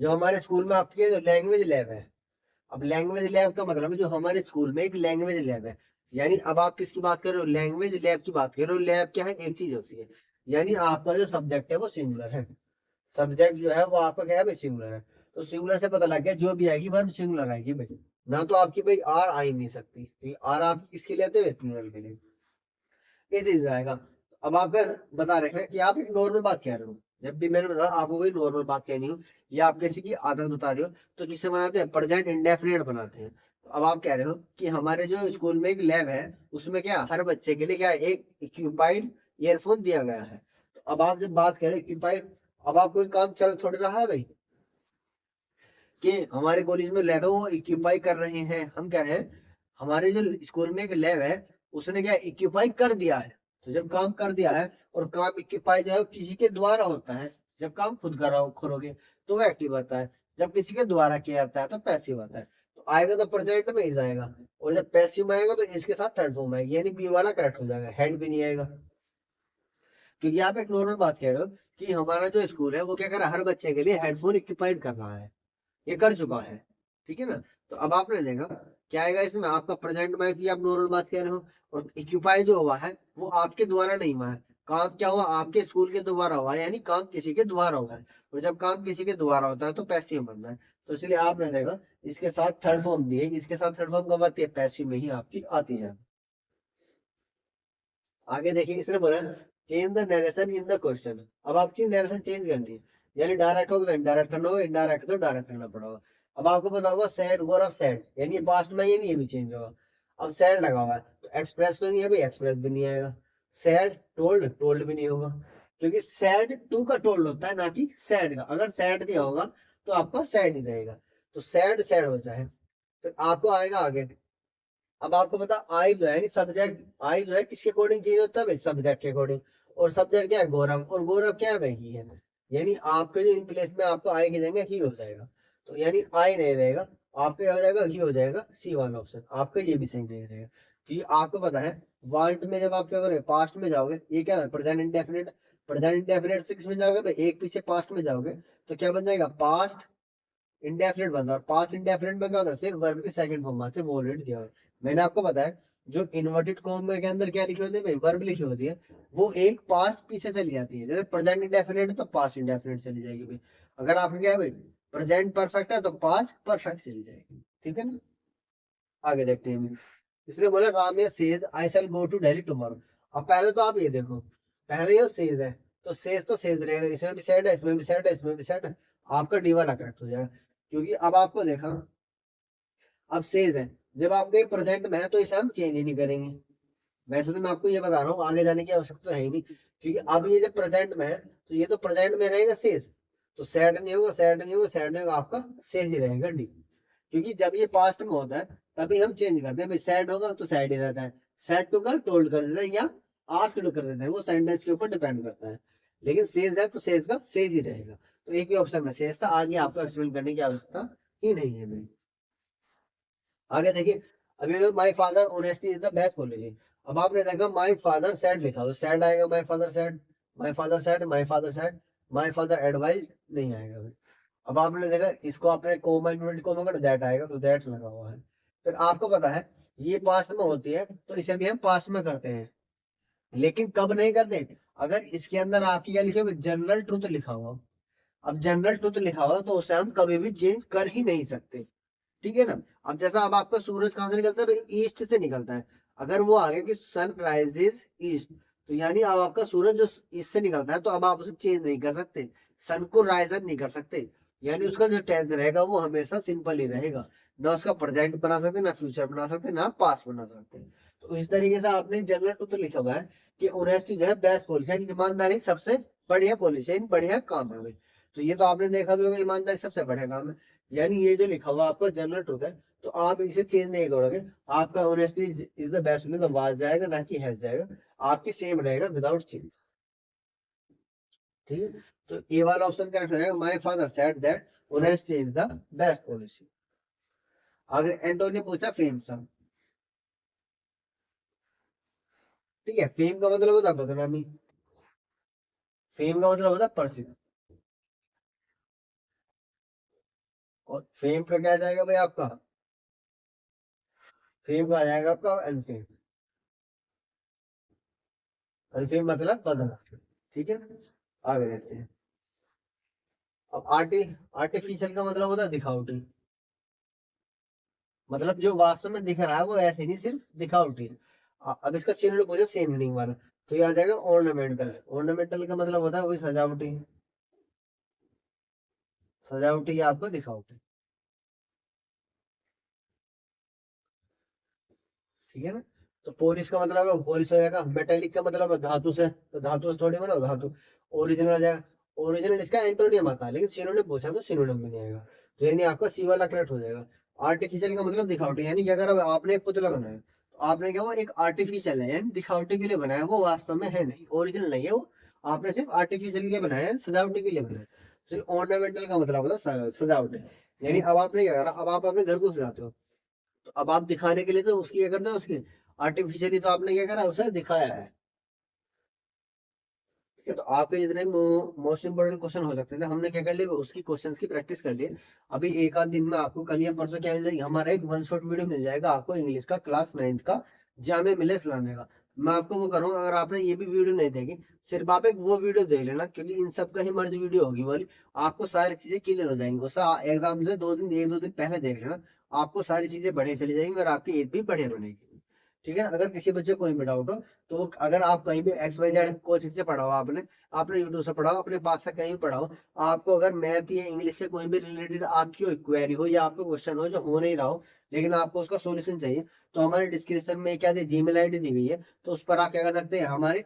जो हमारे स्कूल में आपकी लैंग्वेज लैब है। अब लैंग्वेज लैब का मतलब है जो हमारे स्कूल में एक लैंग्वेज लैब है, यानी अब आप किसकी बात कर रहे हो, लैंग्वेज लैब की बात कर रहे हो। लैब क्या है, एक चीज होती है, यानी आपका जो सब्जेक्ट है वो सिंगुलर है, सब्जेक्ट जो है वो आपका क्या है भाई, सिंगुलर है। तो सिंगुलर से पता लग गया जो भी आएगी वर्ब सिंगुलर आएगी भाई, ना तो आपकी भाई आर आ ही नहीं सकती, क्योंकि आर आप किसके लिए आते हैं, प्लूरल के लिए, ये चीज आएगा। अब आप बता रहे हैं कि आप एक नॉर्मल बात कह रहे हो, जब भी मैंने बताया आपको कोई नॉर्मल बात कहनी हो या आप किसी की आदत बता रहे हो तो किससे बनाते हैं, प्रेजेंट इंडेफिनिट बनाते हैं। तो अब आप कह रहे हो कि हमारे जो स्कूल में एक लैब है उसमें क्या हर बच्चे के लिए क्या एक इक्विपाइड ईयरफोन दिया गया है। तो अब आप जब बात करें इक्विपाइड, अब आप कोई काम चल थोड़ी रहा है भाई कि हमारे कॉलेज में लैब है वो इक्विपाई कर रहे हैं, हम कह रहे हैं हमारे जो स्कूल में एक लैब है उसने क्या इक्विपाई कर दिया है। तो जब काम कर दिया है, और काम इक्विपाई जो है वो किसी के द्वारा होता है, जब काम खुद करोगे तो वो एक्टिव आता है, जब किसी के द्वारा किया जाता है तो पैसिव आता है। तो आएगा तो प्रेजेंट में ही जाएगा, और जब पैसिव में आएगा तो इसके साथ थर्ड फॉर्म आएगा, यानी बी वाला करेक्ट हो जाएगा, हेड भी नहीं आएगा। क्योंकि आप एक नॉर्मल बात कह रहे हो कि हमारा जो स्कूल है वो क्या कर रहा है, हर बच्चे के लिए हेडफोन इक्विपाइड कर रहा है, ये कर चुका है, ठीक है ना। तो अब आपने देखा क्या आएगा इसमें, आपका प्रेजेंट में कि आप नॉर्मल बात कह रहे हो, और इक्विपाई जो हुआ है वो आपके द्वारा नहीं हुआ है, काम क्या हुआ, आपके स्कूल के द्वारा हुआ है, यानी काम किसी के द्वारा हुआ है, और जब काम किसी के द्वारा होता है तो पैसिव बनता है। तो इसलिए आपने देखा इसके साथ थर्ड फॉर्म दिए, इसके साथ थर्ड फॉर्म कब आती है, पैसिव में ही आपकी आती है। आगे देखिए इसने बोला change the narration in the question. अब आप चीज नरेशन चेंज करनी है, यानी डायरेक्ट होगा तो इनडायरेक्ट करना होगा, इनडायरेक्ट तो डायरेक्ट करना पड़ेगा। अब आपको पता होगा सैड गौरव सैड, यानी ये पास्ट में, यानी ये भी चेंज होगा। अब सैड लगा हुआ है तो एक्सप्रेस तो नहीं है भाई, एक्सप्रेस भी नहीं आएगा। सैड टोल्ड, टोल्ड भी नहीं होगा, क्योंकि सैड टू का टोल्ड होता है, ना कि सैड का। अगर सैड दिया होगा तो आपका सैड ही रहेगा, तो सैड सैड हो जाए। फिर आपको आएगा आगे। अब आपको पता आई जो है सब्जेक्ट, आई जो है किसके अकॉर्डिंग चेंज होता है भाई, सब्जेक्ट के अकॉर्डिंग। और सब्जेक्ट क्या है, गौरव, और गौरव क्या है भाई, ही है। यानी आपके जो इन प्लेस में आपको आई की जगह ही हो जाएगा, तो यानी आई नहीं रहेगा, आपका क्या हो जाएगा, ही हो जाएगा, सी वाला ऑप्शन आपका ये भी सही नहीं रहेगा। क्योंकि आपको पता है वांट में जब आप क्या करोगे, पास्ट में जाओगे, ये क्या है present indefinite, present indefinite six में जाओगे भाई, एक पीछे पास्ट में जाओगे तो क्या बन जाएगा, पास्ट इंडेफिनिट बनता है। और पास्ट इंडेफिनिट में क्या होता है, सिर्फ वर्ब की सेकंड फॉर्म आती है, वो ऑलरेडी दिया हुआ है। मैंने आपको बताया जो इन्वर्टेड कॉमा के अंदर क्या लिखी होती है भाई, वर्ब लिखी होती है, वो एक पास्ट पीछे चली जाती है। जैसे प्रेजेंट इंडेफिनिट है तो पास्ट इंडेफिनिट चली जाएगी भाई। अगर आपका क्या है भाई प्रेजेंट परफेक्ट है तो पास्ट परफेक्ट चली जाएगी, ठीक है ना। आगे देखते हैं। इसलिए बोला Ramya says I shall go to Delhi tomorrow. अब पहले तो आप ये देखो, पहले ये सेज है, तो सेज रहेगा, इसमें भी सेड है, इसमें भी सेड है, इसमें भी सेड है, आपका डी वाला करेक्ट हो जाएगा। क्योंकि अब आपको देखा, अब सेज है, जब आपके प्रेजेंट में है तो इसे हम चेंज ही नहीं करेंगे। वैसे तो मैं आपको ये बता रहा हूँ, आगे जाने की आवश्यकता है ही नहीं, क्योंकि अब ये जब प्रेजेंट में है तो ये तो प्रेजेंट में रहेगा सेज, तो सैड नहीं होगा, सैड नहीं होगा, सैड नहीं होगा, आपका सेज ही रहेगा डी। क्योंकि जब ये पास्ट में होता है तभी हम चेंज करते हैं भाई, सैड होगा तो सैड ही रहता है, सैड टू कर टोल्ड कर देता है, या आस्क्ड कर देता है, वो सेंटेंस के ऊपर डिपेंड करता है। लेकिन सेज है तो सेज का सेज ही रहेगा, तो एक ही ऑप्शन में सेज था, आगे आपको एक्सप्लेन करने की आवश्यकता ही नहीं है भाई। आगे देखिए, अभी my father honesty is the best policy. अब आपने देखा माई फादर सैड लिखा तो सैड आएगा, my father sad, my father sad, my father sad, my father advise नहीं आएगा भाई। अब आपने देखा इसको आपने कोमा इन्वर्टेड कोमा कर दैट आएगा, तो दैट लगा हुआ है। फिर आपको पता है ये पास्ट में होती है तो इसे भी हम पास्ट में करते हैं, लेकिन कब नहीं करते, अगर इसके अंदर आपकी क्या लिखे हुए जनरल ट्रुथ लिखा हुआ। अब जनरल ट्रुथ लिखा हुआ तो उसे हम कभी भी चेंज कर ही नहीं सकते, ठीक है ना। अब जैसा अब आपका सूरज कहां से निकलता है भाई, ईस्ट से निकलता है। अगर वो आगे कि सन राइजेस ईस्ट, तो यानी अब आपका सूरज जो ईस्ट से निकलता है तो अब आप उसे चेंज नहीं कर सकते, सन को राइजर नहीं कर सकते, यानी उसका जो टेंस रहेगा वो हमेशा सिंपल ही रहेगा, ना उसका प्रेजेंट बना सकते, ना फ्यूचर बना सकते, ना पास्ट बना सकते। तो इस तरीके से आपने जनरल ट्रुथ लिखा हुआ है कि ऑनेस्टी जो है बेस्ट पॉलिसी, यानी ईमानदारी सबसे बढ़िया पॉलिसी, बढ़िया काम है भाई। तो ये तो आपने देखा भी होगा, ईमानदारी सबसे बढ़िया काम है, यानी ये जो लिखा हुआ आपका जनरल ट्रुथ है, तो आप इसे चेंज नहीं करोगे, आपका ऑनेस्टी इज द बेस्ट में तो वाज जाएगा, ना कि हैज जाएगा, आपकी सेम रहेगा विदाउट चेंज, ठीक है। तो ए वाला ऑप्शन करेक्ट हो जाएगा, my father said that honesty is the best policy. आगे एंटोनी ने पूछा फेम सा, ठीक है, फेम का मतलब होता है बदनामी, फेम का मतलब होता है प्रसिद्ध, और फेम का क्या आ जाएगा भाई आपका, फेम का आ जाएगा आपका अनफेम, अनफेम मतलब बदनाम, ठीक है। आगे देखते हैं। अब आर्टिफिशियल का मतलब होता है दिखावटी, मतलब जो वास्तव में दिख रहा है वो ऐसे नहीं, सिर्फ दिखावटी है। अब इसका चिन्ह पूछे सेम मीनिंग वाला, तो ये आ जाएगा ऑर्नामेंटल। ऑर्नामेंटल का मतलब होता है वही सजावटी, सजावटी या आपको दिखावटी, ठीक है ना। तो पोलिश का मतलब है पोलिश हो जाएगा, मेटेलिक का मतलब है धातु से, तो धातु से थोड़ी बना धातु। ओरिजिनल आ जाएगा, ओरिजिनल इसका एंटोनियम आता है, लेकिन सिनोनिम पूछा तो सिनोनिम भी नहीं आएगा, तो यानी आपका सी वाला करेक्ट हो जाएगा। आर्टिफिशियल का मतलब दिखावटी, यानी कि अगर अब आपने एक पुतला बनाया तो आपने क्या, वो एक आर्टिफिशियल है, यानी दिखावटी के लिए बनाया है, वो वास्तव में है नहीं, ओरिजिनल नहीं है वो। आपने सिर्फ आर्टिफिशियल के लिए बनाया है, सजावटी के लिए बनाया है। सिर्फ ऑर्नामेंटल का मतलब होता है सजावट, यानी अब आपने क्या करा, अब आप अपने घर को सजाते हो, तो अब आप दिखाने के लिए तो उसकी क्या करते हो, उसकी आर्टिफिशियली तो आपने क्या करा, उसे दिखाया है। ठीक है, तो आपके जितने मोस्ट इंपोर्टेंट क्वेश्चन हो सकते थे, हमने क्या कर लिया, उसकी क्वेश्चंस की प्रैक्टिस कर ली। अभी एक आध दिन में आपको कल या परसों क्या मिल जाएगी, हमारा एक वन शॉट वीडियो मिल जाएगा आपको, इंग्लिश का क्लास 9th का, जामे मिले इस्लामिया का। मैं आपको वो करूंगा, अगर आपने ये भी वीडियो नहीं देखी, सिर्फ आप एक वो वीडियो देख लेना, क्योंकि इन सब का ही मर्ज वीडियो होगी वाली। आपको सारी चीजें क्लियर हो जाएंगी, उस एग्जाम से 2 दिन, 1-2 दिन पहले देख लेना, आपको सारी चीजें बढ़िया चली जाएंगी और आपकी एज भी बढ़िया बनेगी। ठीक है ना। अगर किसी बच्चे को कोई भी डाउट हो, तो अगर आप कहीं भी XYZ कोचिंग से पढ़ा हो, आपने आपने यूट्यूब से पढ़ा हो, अपने पास से कहीं भी पढ़ा हो, आपको अगर मैथ या इंग्लिश से कोई भी रिलेटेड आपकी कोई क्वेरी हो या आपको क्वेश्चन हो जो हो नहीं रहा हो, लेकिन आपको उसका सॉल्यूशन चाहिए, तो हमारे डिस्क्रिप्शन में क्या दी, जीमेल आईडी दी हुई है, तो उस पर आप क्या कर सकते हैं, हमारे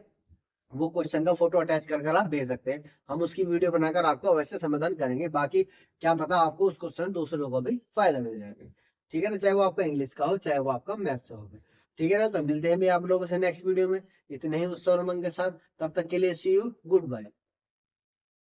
वो क्वेश्चन का फोटो अटैच कर कर आप भेज सकते हैं। हम उसकी वीडियो बनाकर आपको अवश्य समाधान करेंगे। बाकी क्या पता आपको उस क्वेश्चन दूसरे लोगों को भी फायदा मिल जाएगा। ठीक है ना, चाहे वो आपका इंग्लिश का हो, चाहे वो आपका मैथ से हो। ठीक है ना, तो मिलते हैं भी आप लोगों से नेक्स्ट वीडियो में, इतने ही उत्साह और उमंग के साथ। तब तक के लिए सी यू, गुड बाय।